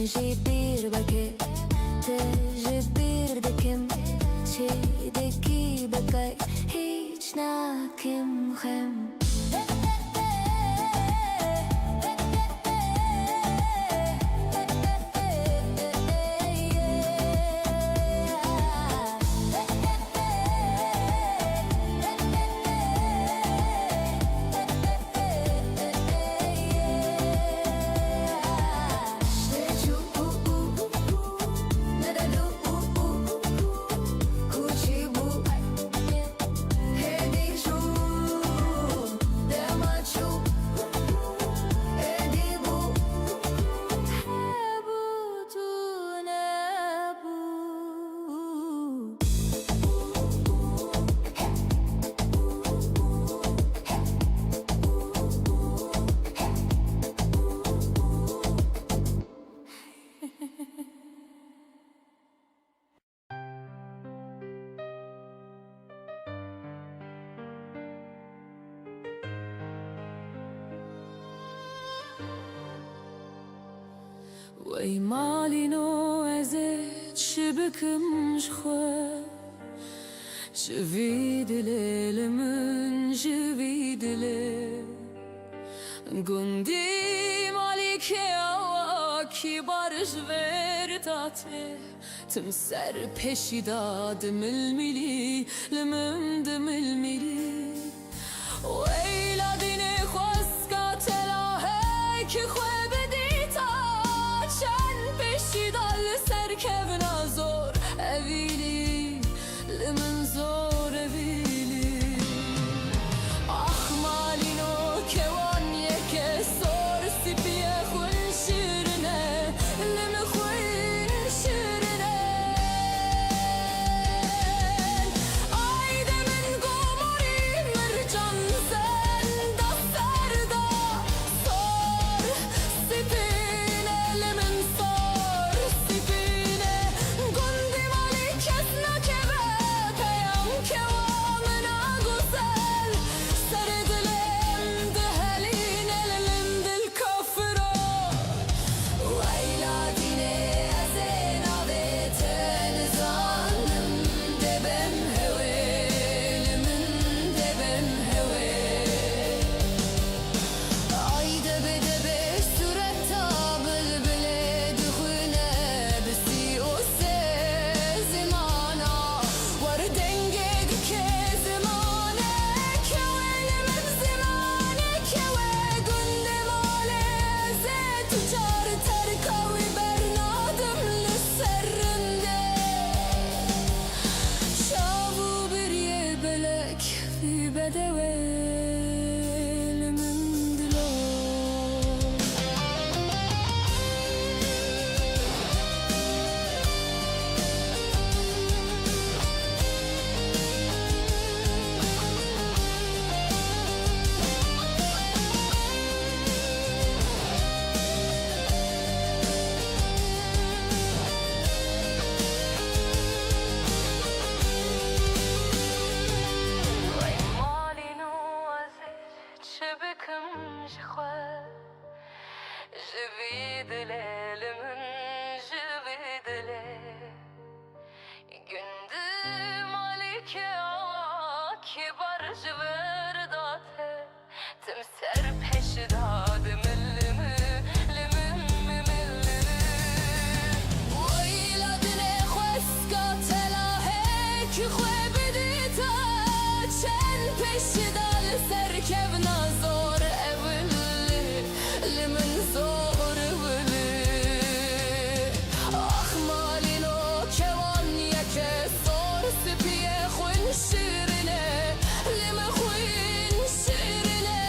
Jibir bake, te jibir dekim, çedeki bakay, hiç nakim hem. وی مالینو ازت شبکم جخوا جوی دل من جوی دل گندی مالی که آکی بارش ورداته تم سر پیشی دادم الملی لمندم الملی ویلادین خواسکا تلاهه که خواه بدیتا چند پیشی دال سر کبن آزور اویلی لمن زور اویلی آخ مالینو کوان یک سور سپیه خون شیرنه لمن خون شیرنه ayda min gomori mercan zenda serda sor sipine lemin sor sipine gundi malik esna keve peyam kevamına güzel serdilem dehelin elim dil kafro Veyladine ezena ve tenizanım debem hevelimin debem heve Ayda bedebe suretta bülbüle dühüne bisi o sezimana var denge dike zimane kevelimin zimane keve günde male ze tucar terkavi bernadım lüserrinde Şavu bir yebelek fi bedevel min dilo Malino azet şebekım jixwe Jivi dile limin jivi dile Gündü malike kibar jiverdate Tim ser peşdadım limi limin mimillimi Veyladine خواسکا تلاهه که خواه بدیتا چند پیشی دال سر کبنا زور اولی لمن زور اولی آخ مالینو کوان یکه سور سپیه خون شیرینه لمن خون شیرینه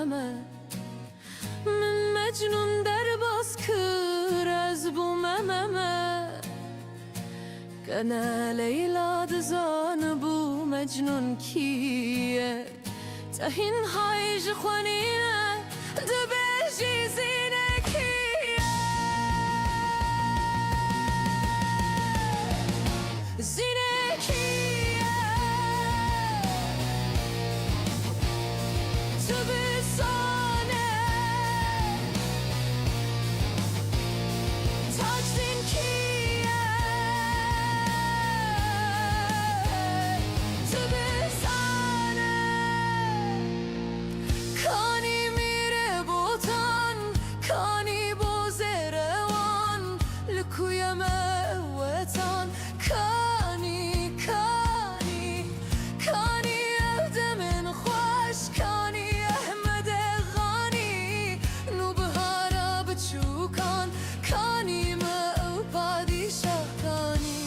ممه من مجنون در باز کر از بو ممه کنه لیلا دزان بو مجنون کیه تهین هایج خونینه دبجی زینه کیه زینه کیه تو بسانه تاج زین کیه تو بسانه کانی میره بوتان کانی بوزه روان لکوی موتان کانی کانی کانی افدمن خوش کانی احمد غانی نو بهارا بچوکان کانی ما پادشاه کانی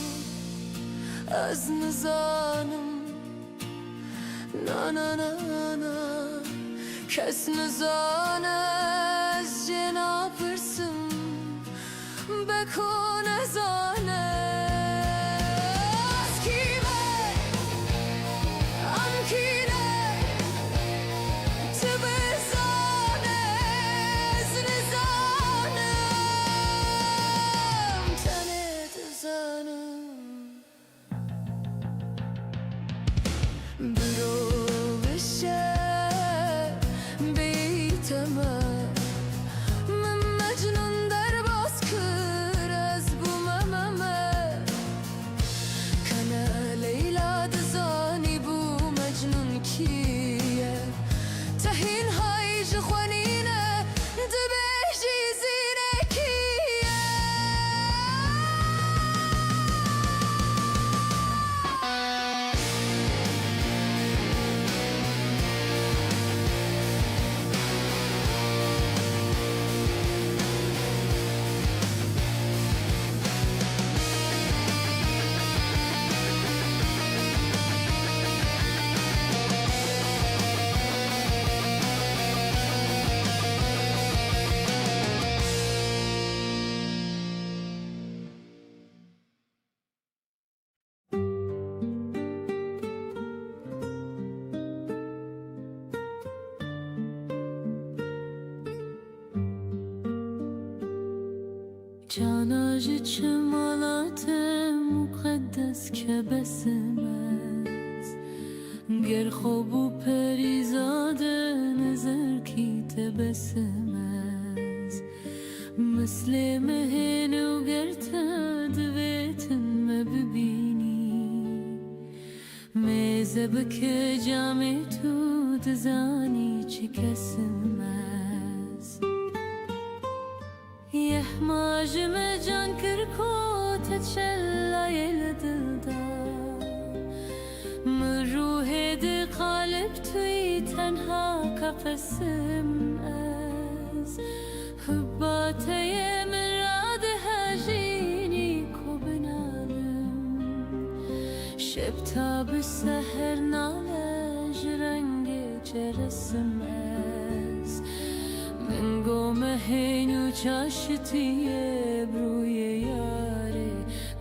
از نزانم نا نا نا نا کس نزانه از جنا پرسم بکن ازانه از کیمه ام کینه تو بزانه از نزانم تنت زانم برو بشه بیتمه من مجنون در باز کر از بو ممه کنه لیلا دزانی بو مجنون کیه تهین هایج خونینه دبجی زینه کیه جاناج چمالات مقدس که بسمز گر خوبو پریزاده نظر کی تبسمز مثل مهنو گرتا دویتن مببینی میزه بکه جامع تو دزانی چی کسمز يحماجم جان كركو تتشلى لدلدا من روحي دي قالب توي تنها كفسم از حباتي من راد هاجيني كو بنالم شبتا بالسهر نالج رنگي جرسم از من قوم هينو چاشتیه بروی یاره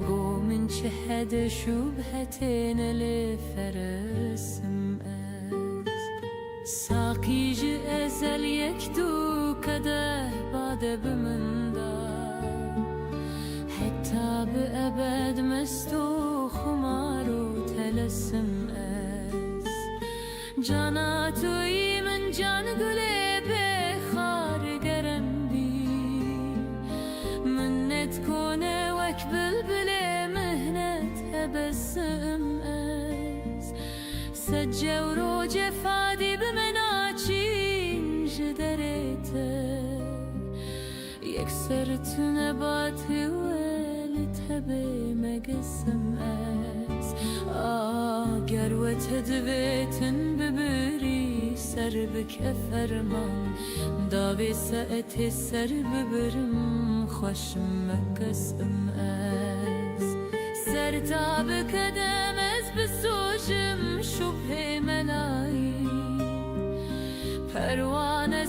قوم چهد شبهتين لفرسم از ساقیج ازل یک دو کده بعد بمن دا حتی به ابد مستو خمارو تلسم از جانا توی من جان گله بخار گرم بی منت کنه وک بلبله مهنت هبسم از سجورو جفادی بمناچین جدرته یک سرتونه باتی ولتهبه مقسم از گروت دویتن ببری سر بکه فرمان داوی ساعت سر ببرم خوشم مقسم از سر تا بکدم از بسوشم شبه ملایی پروانه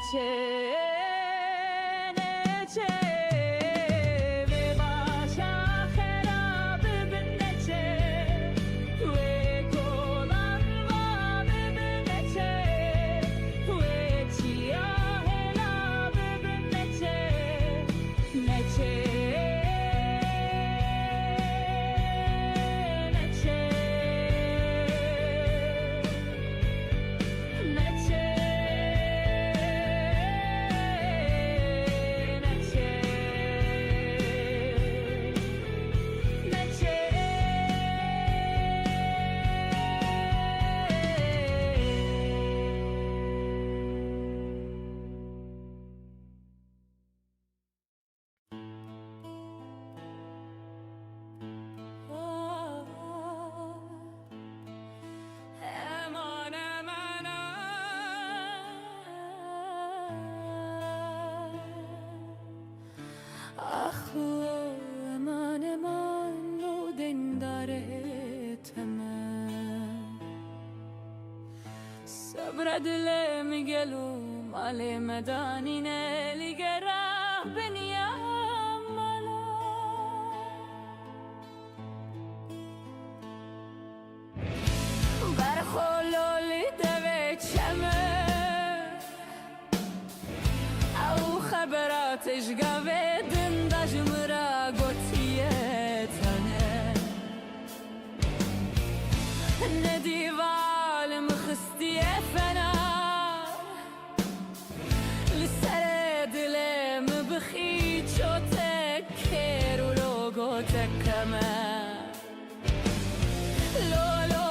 neçe neçe ve başa xerab bin neçe ve kolan va bin neçe ve çiya helab bin neçe neçe Eman eman Ahlo eman eman o dendare temel Sabredle mi gelu male medanine ligera beni amala برخلولی دوی چمه او خبراتش گوه دنداج مرا گوتیه تنه ندیوال مخستیه فنا لسر دلم بخی چو تکر و لوگو تکمه لولو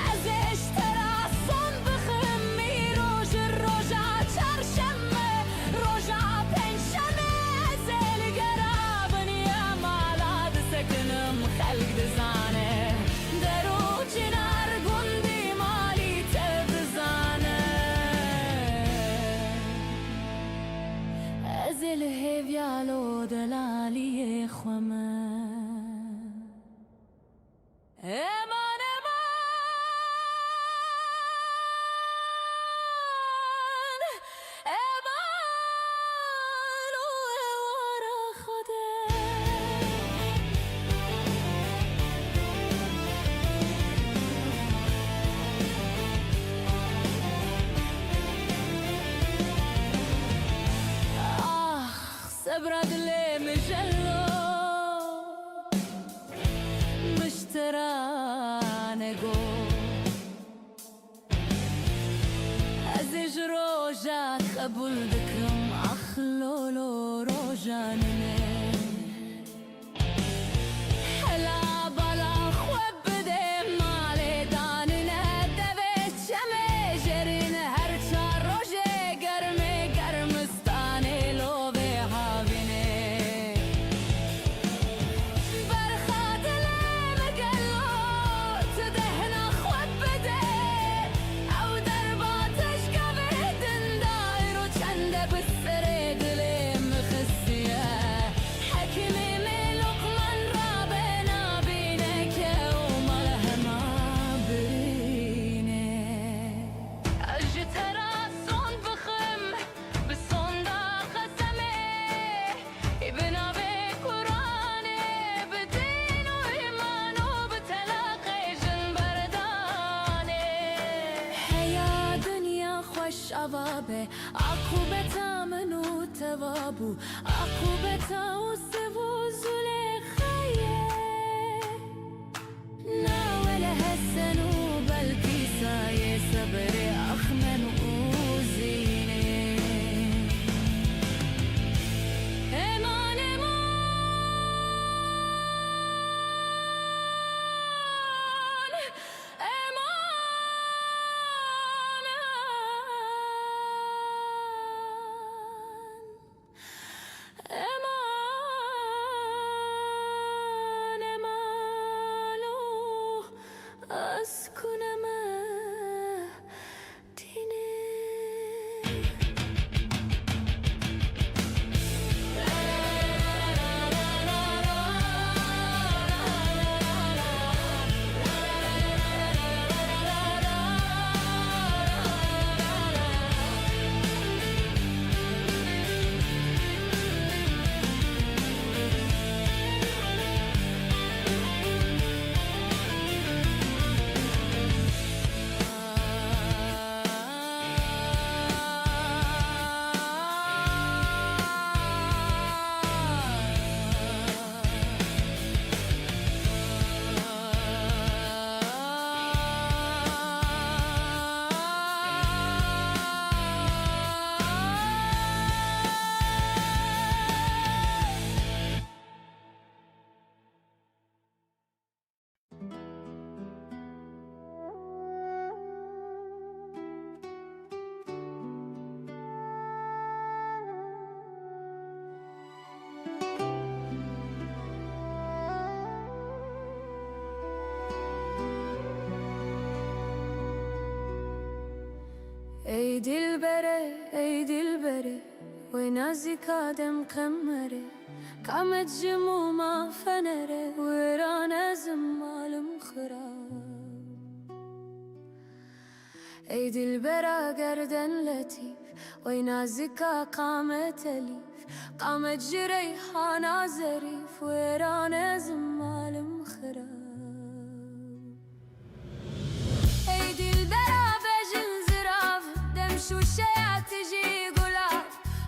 ازش تراسون بخم می روژ روژا چرشمه روژا پنجشمه زل گرابنی مالاد سکنم خلق دزانه درو چنار گندی مالی تبزانه ازل هیویالو دلالی خومه امان امان و ورا خوده صبرد لي مجلو مشترانگو ازش روژا قبول دکم اخلولو روژا نمه حلا بالا خوب بده مال داننه دوه چمه جرین هر چار روژه گرمه گرمستانه لوه هاوینه شوابه عقوبتا منو توابو عقوبتا و سوو زلخیه ناول حسنو بلکی سایه صبر اخمن و زینه امان ای دلبره ای دلبره و نزدیک آدم کمره کامت جموما فنره ویران از مالم خراب ای دلبره گردن لطیف و نزدیک قامت الیف قامت جریحانا ظریف ویران از مالم خراب ای دلبره بجن زراف دم شوشيات تجي قلاب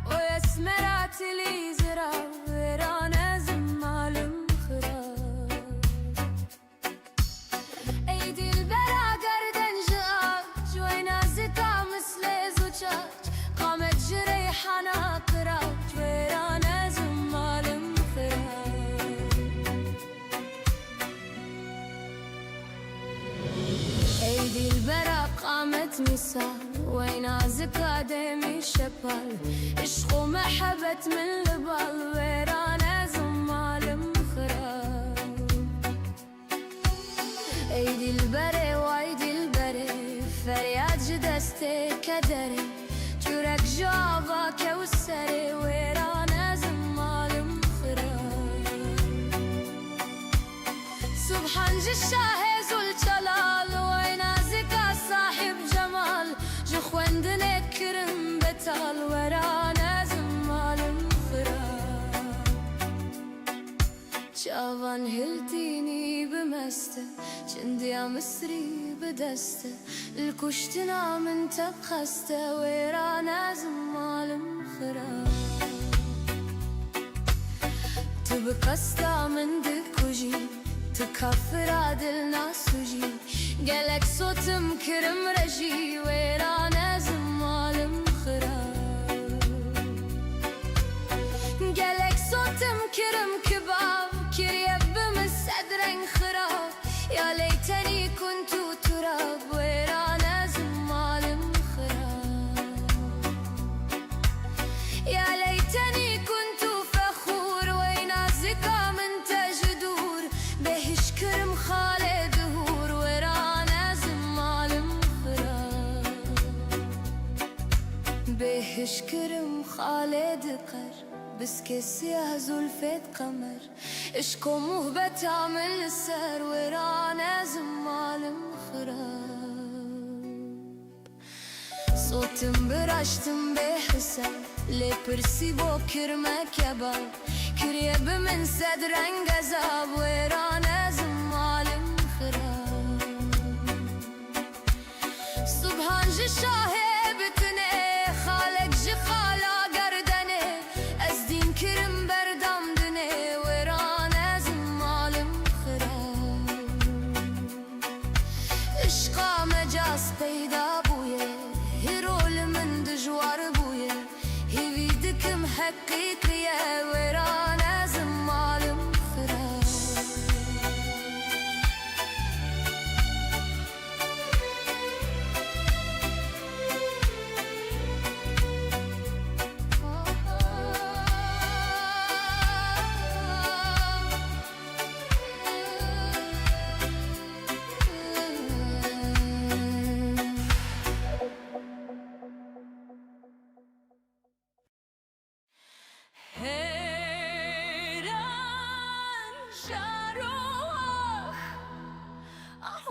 ويسمرات لي زراف ويران زمال خراب ای دلبره گردن جاب جوي نازكا مثل زوجاج قامت جريحانا قراج ويران زمال خراب ای دلبره قامت مثال وينازك دمي شبال عشق ومحبة من البال ويران زمال مخراب ايدي البري وايدي البري فرياد جدستي كدري جورك جابا كوسري ويران زمال مخراب سبحان جشاهي ذو الجلال وينازك صاحب جمال جخوندن كرم بتال ورانا زمال خراب جوان هلتيني بمسته جندي مصري بدسته الكشتنا من تبخسته ورانا زمال خراب تبقستا من دكوجي تكفر عدل ناسوجي قالك صوتم كرم رجي ويران زمال خراب قالك صوتم كرم كباب كريب بمسدرن خراب يا ليتني كنت تراب ويران زمال خراب يا ليتني كنت فخور وينازك من تجدور بهش كرم خالد هور ويران زمال خراب بهش كرم خالد قر بس كسيه زلفت قمر اشكو مهبة من السر ويران زمال خراب صوتم برشتم بحساب لبرسي بوكر مكباب كريب من صدرن غزاب ويران زمال خراب سبحان جشاهي بتني خالق جخالا گردنه از دین کرم بردم دنه ويران زمال خراب عشقا مجاز پیدا بويه هرول من دجوار بويه هیوی دکم حقیقیه ويران زمال خراب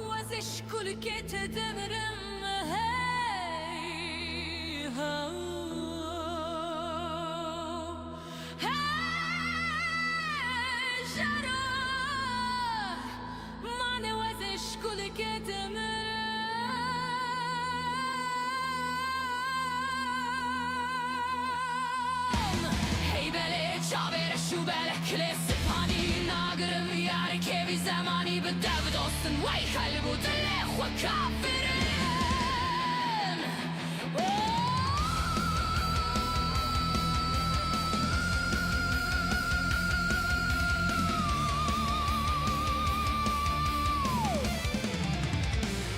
وزش كل كت دمرم هاي هاو هاي جراح معنى وزش كل كت دمرم هي بلد شابر شو بالك لسفاني ناقرم يعني كيف زماني بالدب دوستن وي خلبو تلخ وكافرين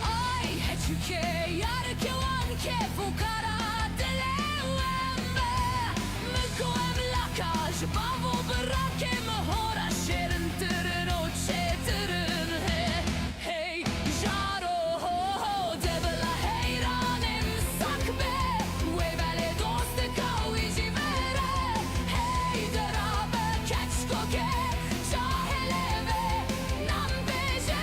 اي هتشوكي ياركي وانكي فوكارا دلوامبا ملكو املاكا جبابو براكي مهورا شيرن ترن وتشيترن هي جارو که جاهله و نم بجه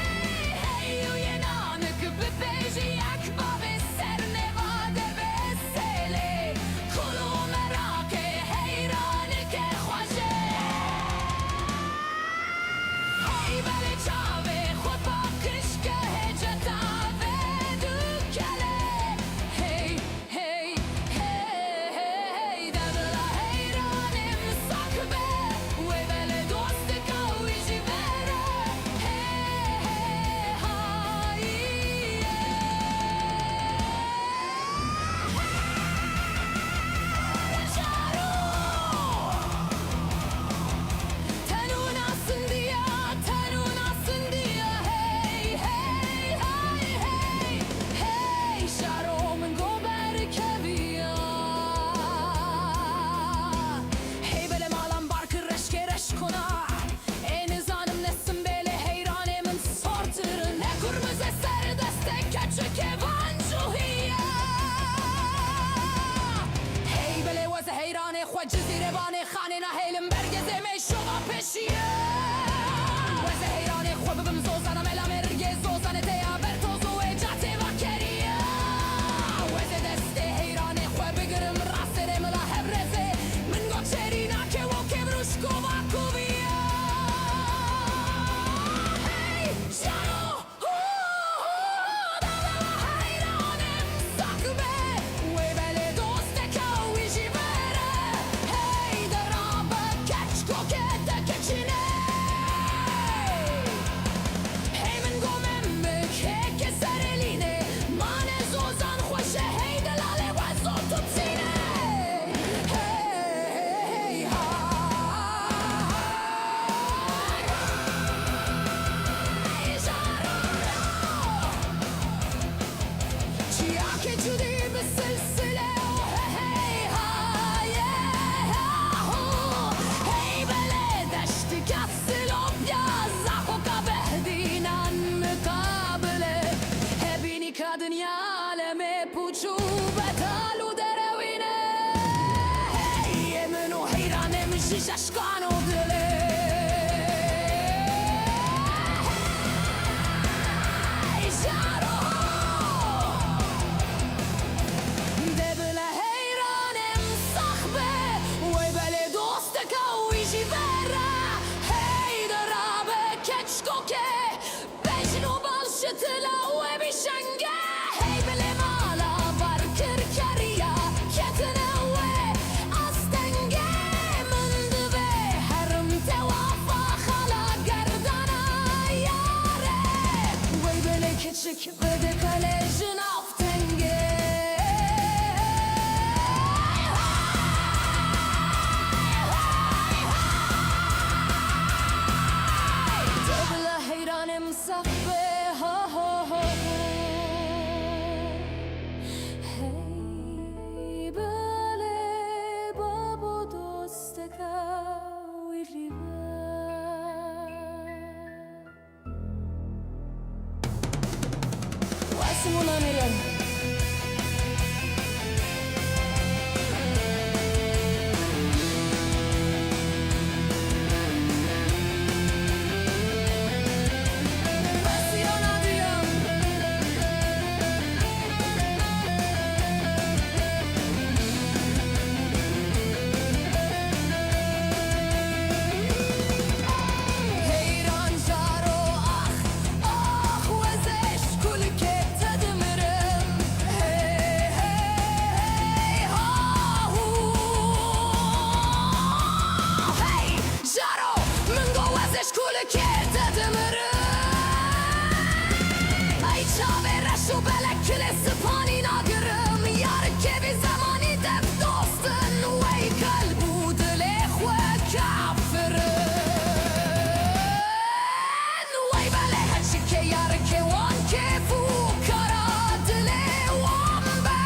هیوی نانک بپیجی یک باب سر نواده به سله کلو مراک حیران که خوشه هی بله چاوه خود با کشکه هجتا و دوکله هی هی هی دبلا حیرانم ساکبه و بله دوست کوی جیبره هی تنونا سندیا هی هی هی هی هی شارو من گوبر کبیا هی بله مالم بارک رش کنا این زانم نسم بله حیرانه من سارتر نه گرمز سر دسته کچه که وانجوهیه هی بله وز حیرانه خود جزیره بانه خانه نه هیلم برگزه می شما پیشیه وز حیرانه خود ببم زوزانم الام ارگه زوزانه تیا برتوزو جاته و کریه وز دسته حیرانه خود بگرم راسته ملا هبرزه من گو چرینا که و کبروش گوا کوبیه هی جانو دادا حیرانم ساکبه و بله دوست کوی جیبره هی درام کچ کوکت کچینه هی من گومم که سرلینه من زوزان خوشه هی دلاله و زوتو تینه هی ها هی جارو چیا که جودی به سلسله هی های هی بله دشت کسل و پیاز و بهدینان مقابله هبینی که دنیا عالمه پوچو بتالو دروینه هی منو حیرانه میشیش اشکان و دله هی جارو دبله حیرانم سخبه و بله دوست کوی جیبره هی درابه کچکو که بجنو بالشتلا و بیشنگه هی بله مالا بار کرکریا کتنه و استنگه مندوه هرم توافا خلا گردانا یاره و بله کچک بده کله جنافتنگه دبلا حیرانم سخبه ها ها ها هی بله بابا دوست کوی ریبه واسمونا میرن Passiona diyorum heyran jaro ah وزش كل كت تدمرم hey hey ha hu hey jaro من گو وزش كل كت تدمرم ای چاوه رشو بلک لسپانی ناگرم یار که بی زمانی دف دوستن وی قلبو دل خواه کافرن وی بله هرچی که یار که وان که فو کارا دل وان به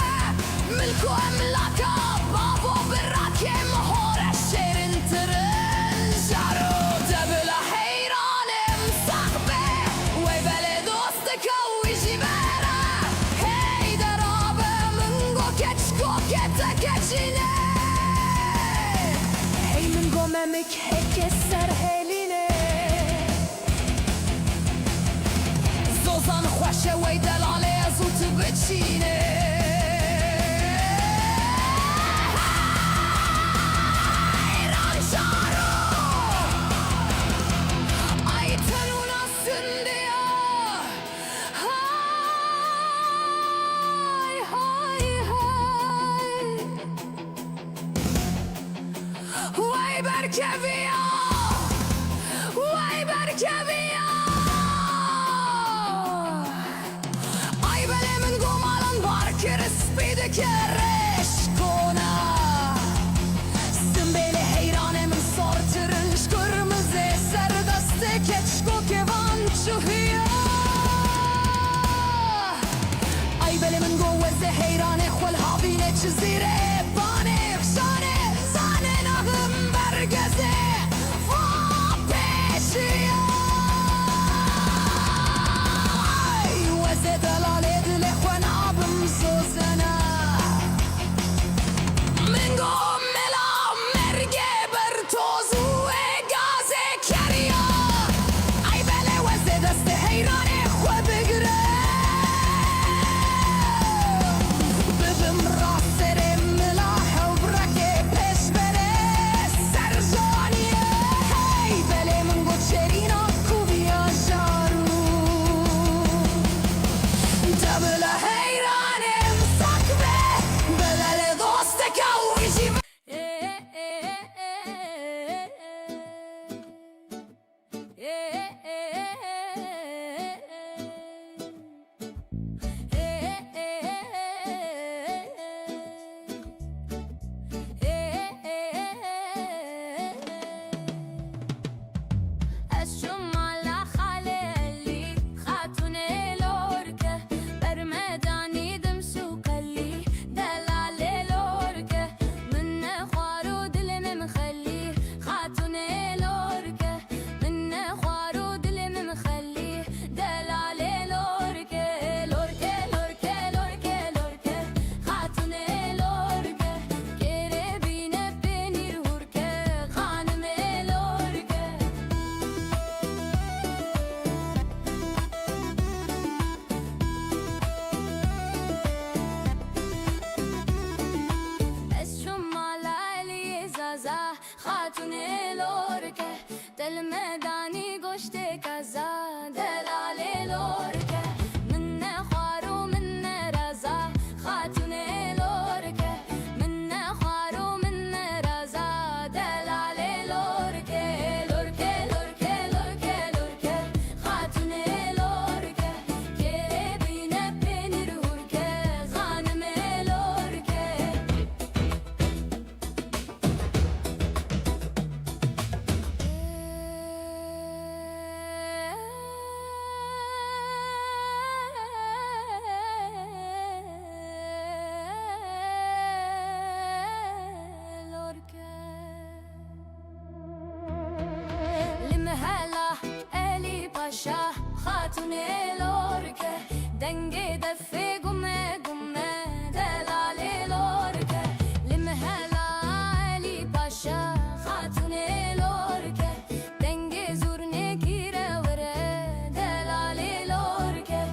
ملکو املاکا بابو براکه مهار شیرین ترن جارو دبلا حیرانم سخبه وی بله دوست کوی جیبره هی درابه منگو کچ کوکت کچینه هی منگو memik keser heline زوزان خوشه وی دلاله زوت بچینه ایران شارو ای تنونا سندیا های های های وی برکبیا وی برکبیا Ay belemin gomalan barker spide kereş kona Sımbeli heyranemin sortırış kırmızı serdeste keçko kevan çuhiya Ay belemin goveze heyrane khol habine çizire bane fşane zane nağım bergeze fa peşiya وزد الالد لخوان عبم زوزنا من قوم ملا مرقى برتوزو اقازي كريا اي بلا وزد استهيراني خو بقرا ببم راسر ملاح وبركي بيش بلا سرجانية هاي بلا من قد شرينا كوبيا شارو دبل هيرانم سكبه بدل دوستك او يجيب الشم على خلالي خاتون لوركة برمداني دمسو كلي دلال لوركة من خوارو دلم مخلي خاتون لوركة من خوارو دلم مخلي دلال لوركة لوركة لوركة لوركة لوركة خاتون لوركة كربينة بيني هوركة خانم لوركة الشم على زازا خاتون لوركه دل مدانی گشت کزا دلال لورکه من خوارو من رزا خاتون لورکه من خوارو من رزا دلال لورکه لورکه لورکه لورکه لورکه خاتون لورکه کربینه بینی رورکه خانم لورکه لمهلا الي باشا خاتون لوركه دنگه دفه گمه گمه دلال لوركه لمهلا الي باشا خاتون لوركه دنگه زورنه گیره وره دلال لوركه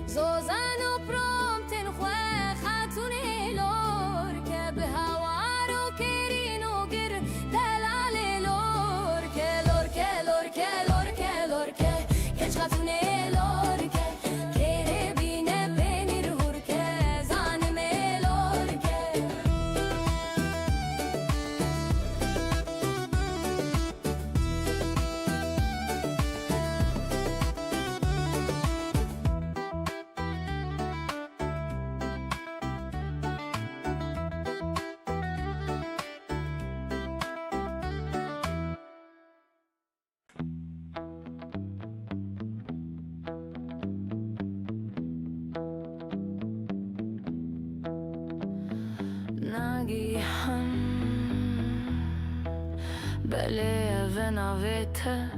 زوزان و پرومتن خواه خاتون لوركه به هوارو کرینو گر دلال لوركه لوركه لوركه لوركه لوركه geç خاتون لوركه کربینه بینی رورکه زانم لوركه ناگیهان بله و ناویته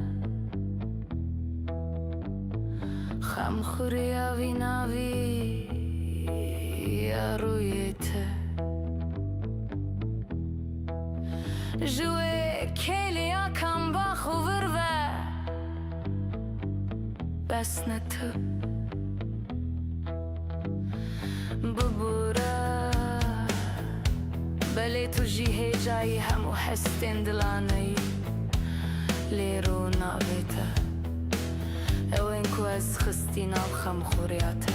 خمخوری آوی ناوی رویته جوه که بس نه تو ببورا بله تو جیه جایی همو هستین دلانهی لیرو ناویتا او انکو از خستی ناب خم خوریاتا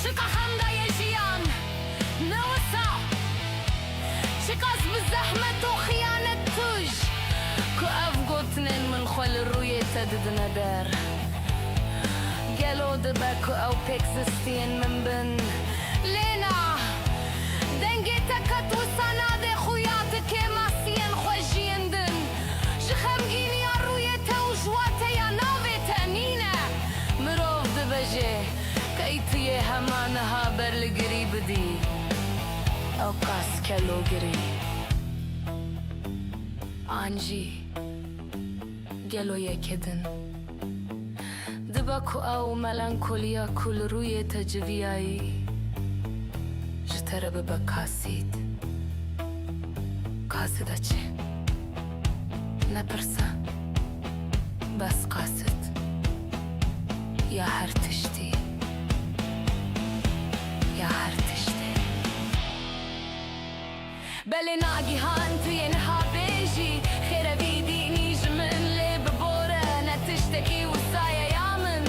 چکا خمده جیان نوسا چکاز بزحمت و خیانت توش که اف گوتنین من خول روی تدد ندار گلو دبکو او پیکسستین من بن لینا دنگی تکت و سناد خویات که ماسین خوشیندن شخمگینی یا روی توجوات یا ناوی تنینه مروف دبجه که ایتیه همانها برلگری بدی او قاس کلو گری آنجی گلو یکدن دبکو او ملانکولیا کل روی تجویایی جتره ببکاسید قاصده چه نپرسه بس قاصد یا هر تشتی یا هر تشتی بله ناگهان توی نها بیجی خیره بیدی نیج من لی ببوره نتشتکی و سایه یامن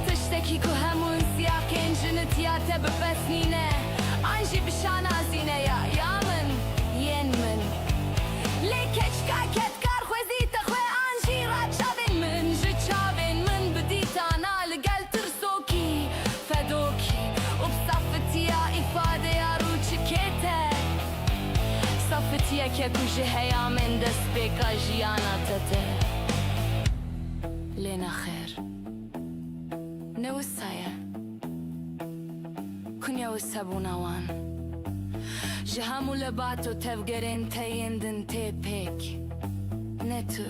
تشتکی که همون سیاه کنجنت یا تب بسنینه آنجی بشان آزینه یا یامن ین من لی کچکا کتکار خوزی تخوی آنجی را چابین من جه چابین من بدیتانا لگل ترسوکی فدوکی و بصفتی یا ifade یا رو چکیته صفتی یا که کجه هیا من دست بکا جیانا تته لینا خیر نوسایه کنیا و سبوناوان جهامو لباتو تفگرین تیندن تی پیک نه تو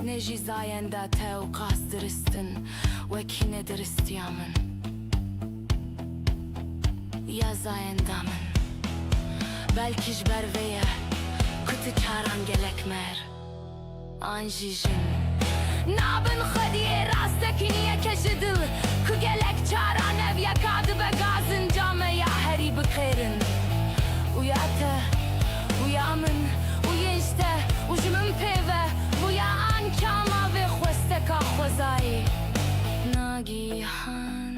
نجی زاینده تا و قاس درستن وکی ندرستی من یا زاینده من بلکیش برویه کت چاران گلک مر آنجی جن نابن خدیه راستکینیه کشدل که گلک چاران او یکاد بگازن جامعه یا هری بخیرن و یا تا و یا من و ینشته و جمن پیوه و یا آن کاما و خوسته که خوزایی ناگیهان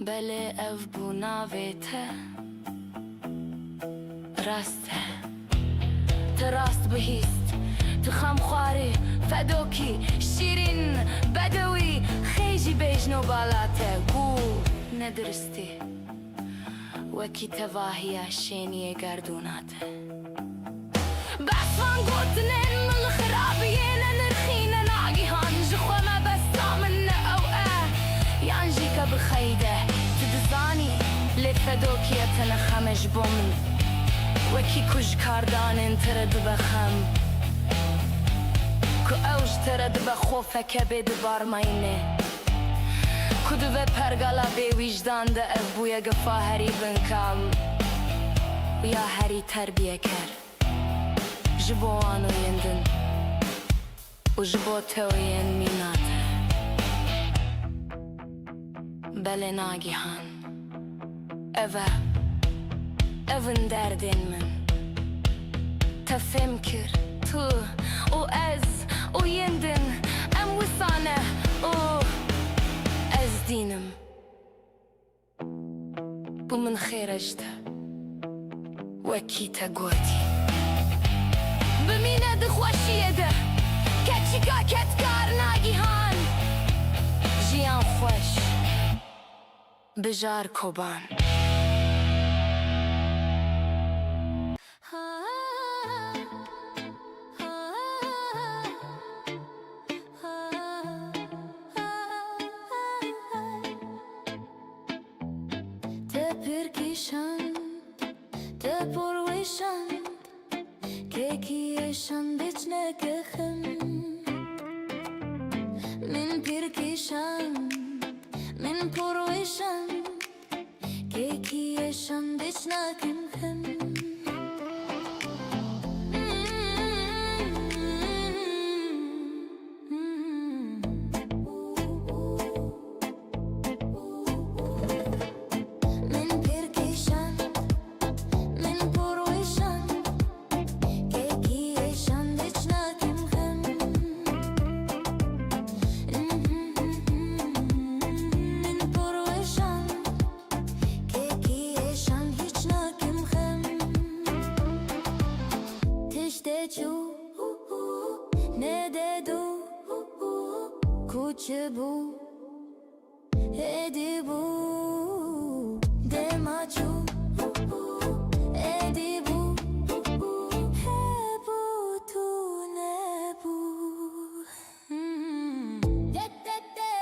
بله او بو ناویته راسته تراست بهیست تخم خواری فدوکی شیرین بدوی خیجی بیجنو بالاته گو ندرستی وکی تواهی شینی گردوناته بس فان گوتنین من خرابیین نرخین ناگیهان جخوه ما بستا من اوه یانجی که بخیده تدزانی لفدوکی تنخمش بومن وکی کج کاردان ترد بخم که اوج ترد بخوفه که بید بارماینه کدو به پرگالا به وجدان ده بویا گفا هری بنکام و یا هری تربیه کر جبو آنو یندن و جبو توین میناته بله ناگیهان evin derdin min tefhem kir tu o ez o yendin em wisane o ez dinim bu min xêrejte wekî te gotî bimîne dixweşiyê de keçika ketkar nagîhan jiyan xweş bijar koban çu ne de du kuch bu edi bu de maçu edi bu he bu tu ne bu de de de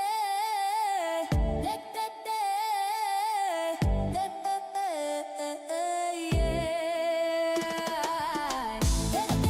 de de de de de de yeah de de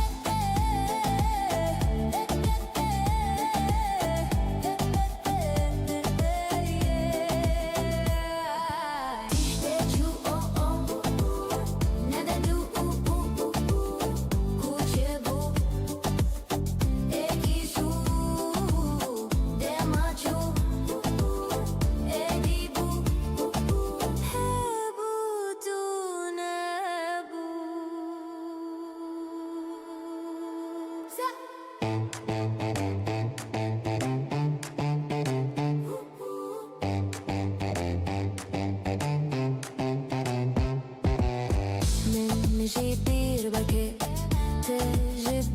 bir bakı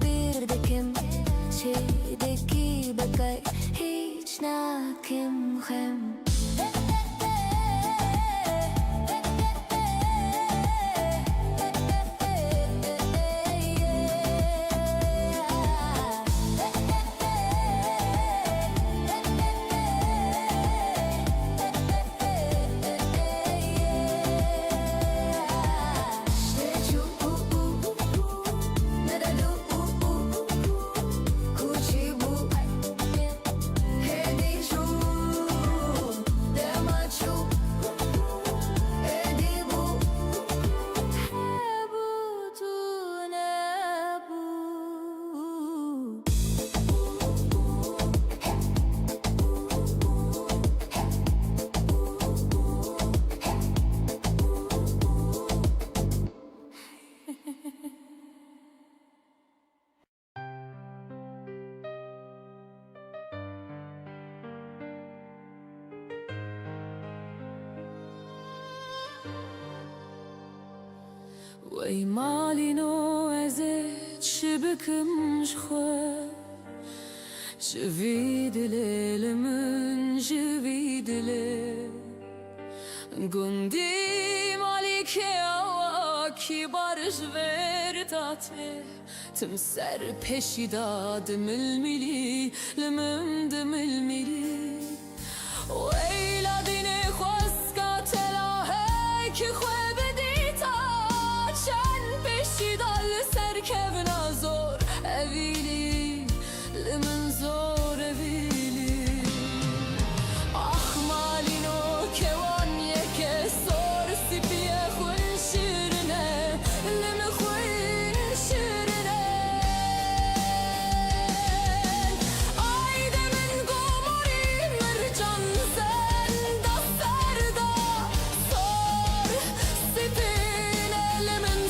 bir de kim şeydeki bakay hiç nakim hem وی مالینو ازت شبکم جخوا جوید لیلمن جوید لی گندی مالیک یا کی بارش ورداته تم سر پیشی دادم الملی لمم دم الملی وی لادینه خواسکا تلاهه که خواه دال سرکبنا زور اویلی لمن زور اویلی آخ مالینو کوان یکه سور سپیه خون شیرنه لمن خون شیرنه آیده من گماری مرجان زن دا سردا سور سپینه لمن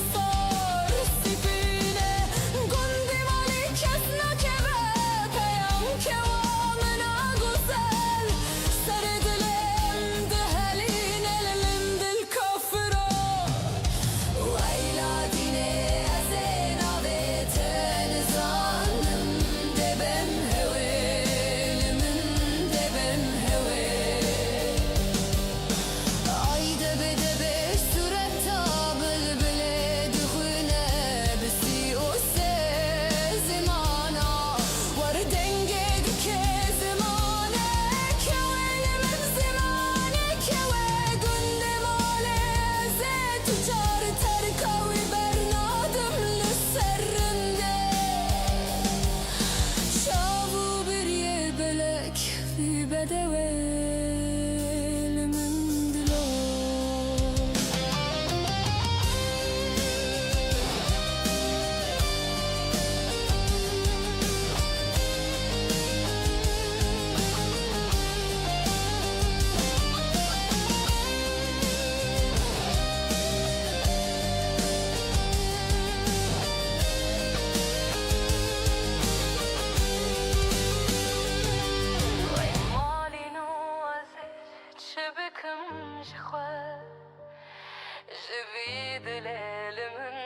جوید لیلمن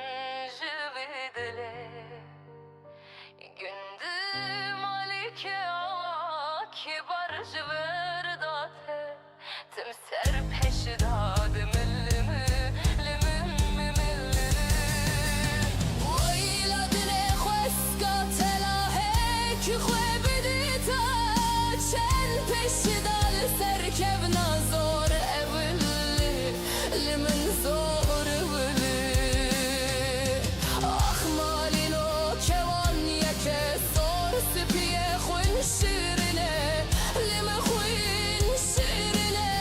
جوید لی سر پیش دادم ويلادني خوسكا تلاهك خوي بديتا چل پیش دال سرکب نزار اولی لمن زار اولی آخ مالینو کوان یک سار سپیه خوین شیرینه لمن خوین شیرینه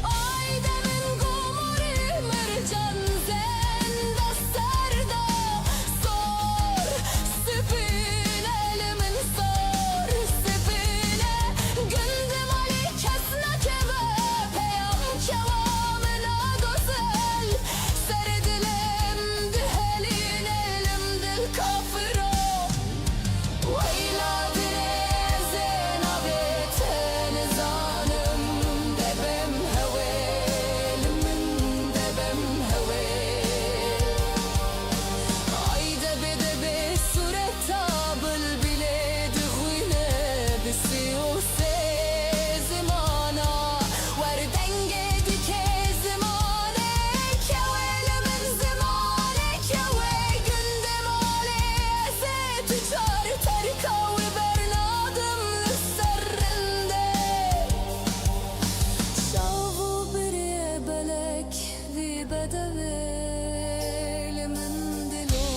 آیده من گماری مرجان زنده سردا سار سپینه لمن سار سپینه گنده مالی کس نکبه پیام کوام نگذل سر دلم دهلینه لم دل کافرو ويلادني زينبي تنزانم دبم هويل من دبم هويل عايدة بدبي صورتها بالبلاد خوينة بسيوسي زمانا وردنجي كي زمانك يا ويل من زمانك يا ويل قند مالي زيت جار تركة وبرنادم للسرندة شافوا بري بلك ذي بدوي لمن دلو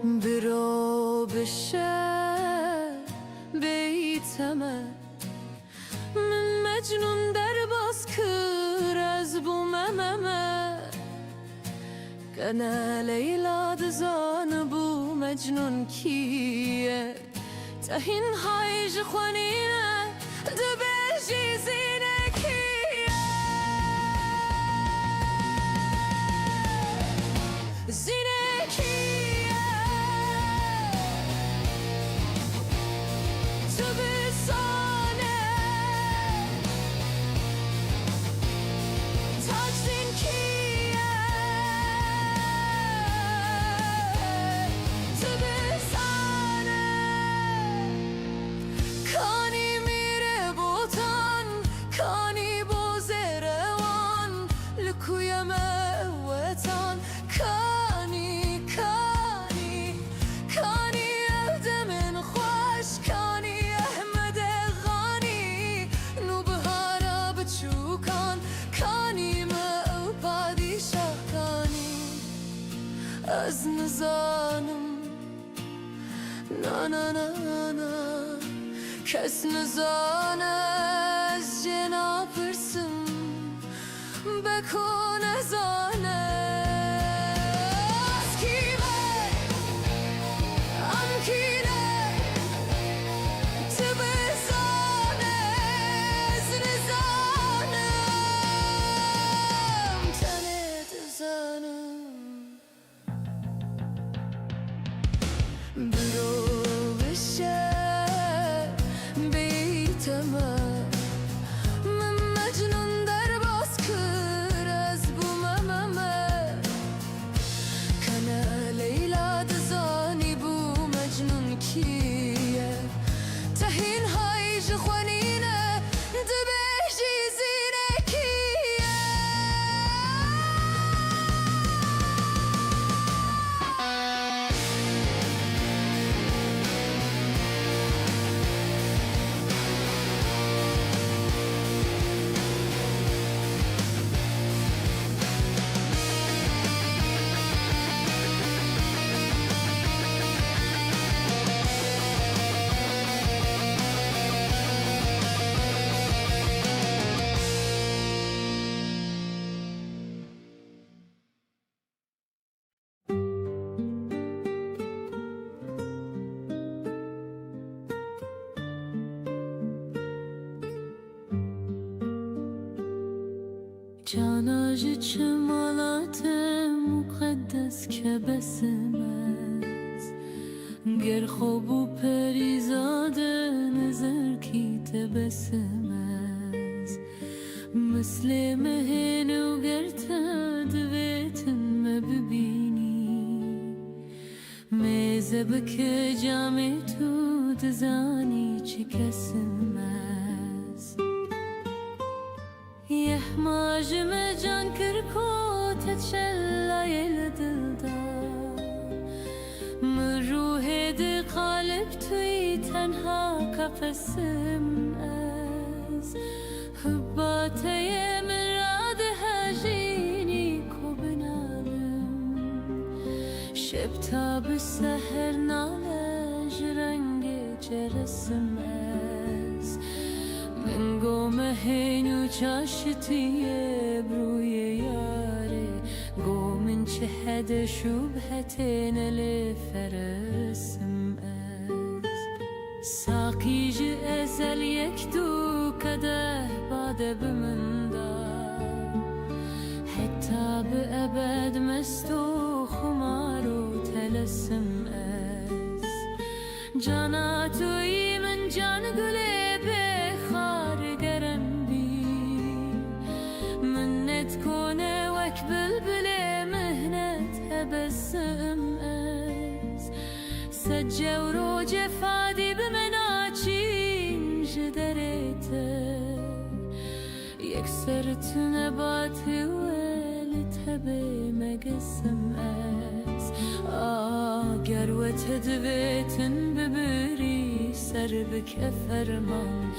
برو بشه بیتمه من مجنون در باز کر از بو مممه کنه لیلا دزان بو مجنون کیه تهین هایج خوانینه دبجی زینه کیه زینه کیه تو بسانه تاج زین کیه تو بسانه کانی میره بوتان کانی بوزه روان لکویم وطان کانی کانی کانی افدمن خوش کانی احمد غانی نو بهارا بچوکان کانی ما پادشاه کانی از نزانم نا نا نا نا کس نزانه از جنا پرسم بکو نزانه از کیمه ام کینه تو بزانه از نزانم تنه تزانم برو بشه بیتمه من مجنون در باز کر از بو مممه جانا جی چمالات مقدس که بسمز گر خوب و پریزاده نظر کی تبسمز مثل مهن و گرتا دویتن مببینی میزه بکه جامع تو دزانی چی کسمز يحماجم جان كركو تتشلى يلدلدا من روحي دي قالب توي تنها كفسم از هباتي من راد هاجيني كوبنالم شبتا بالسهر نالج رنگي جرسم از من قوم هینو چاشتیه بروی یاره قومن چهد شبهتين لفرسم از ساقی جی ازل یک دو کده باده بمندا حتی به ابد مستو خمارو تلسم از جانا توی من جان گله تكون وك بلبلة مهنة تبسم أز سجى وروجة فادي بمناچين جدريته يكسرت نباتي ولتهبي مقسم أز قروة دبيتن ببري سربك أفرمان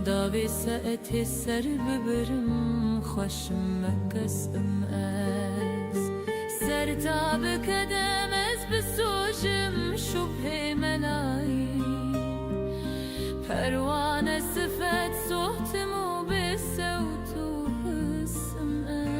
داوي سأتي سرب برم خوشم مقسم از سرتاب کدم از بسوشم شبه ملایی پروانه صفت صوتمو به صوتو حسم از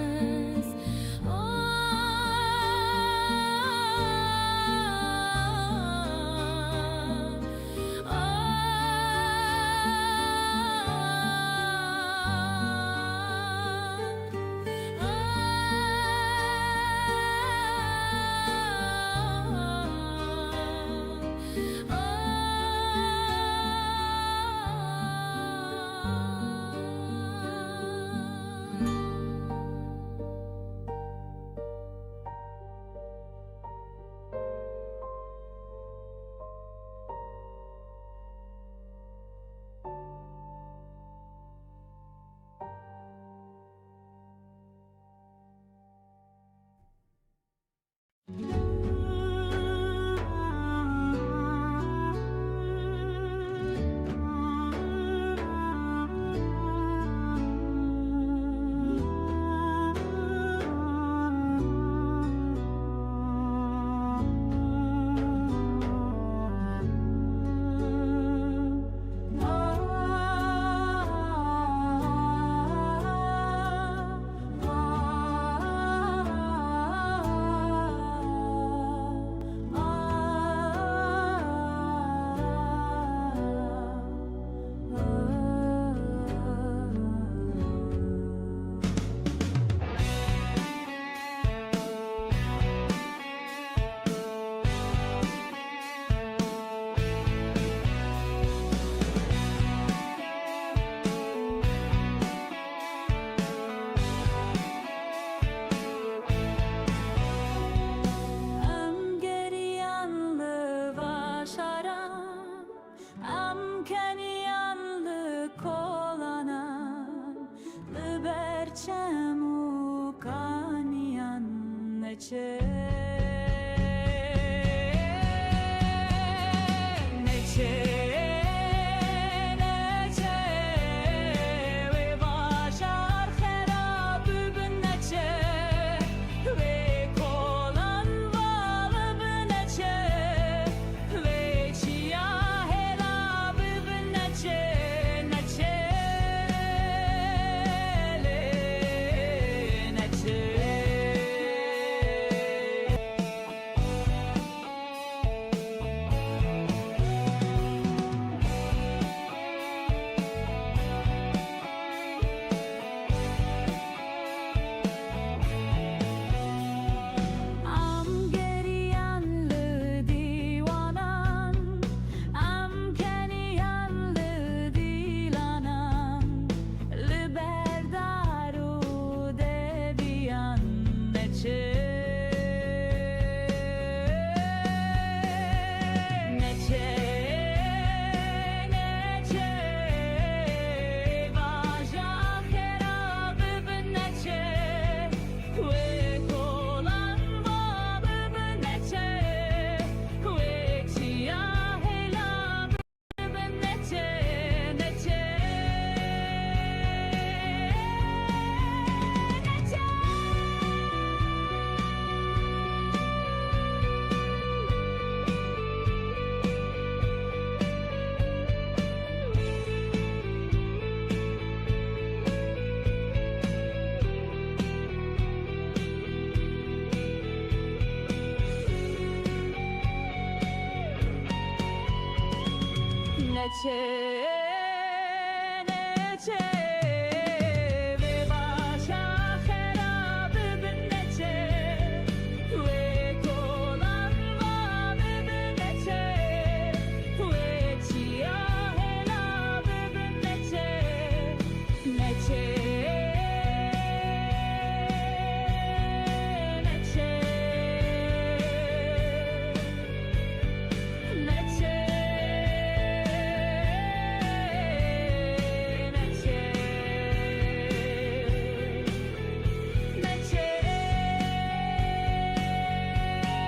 geçer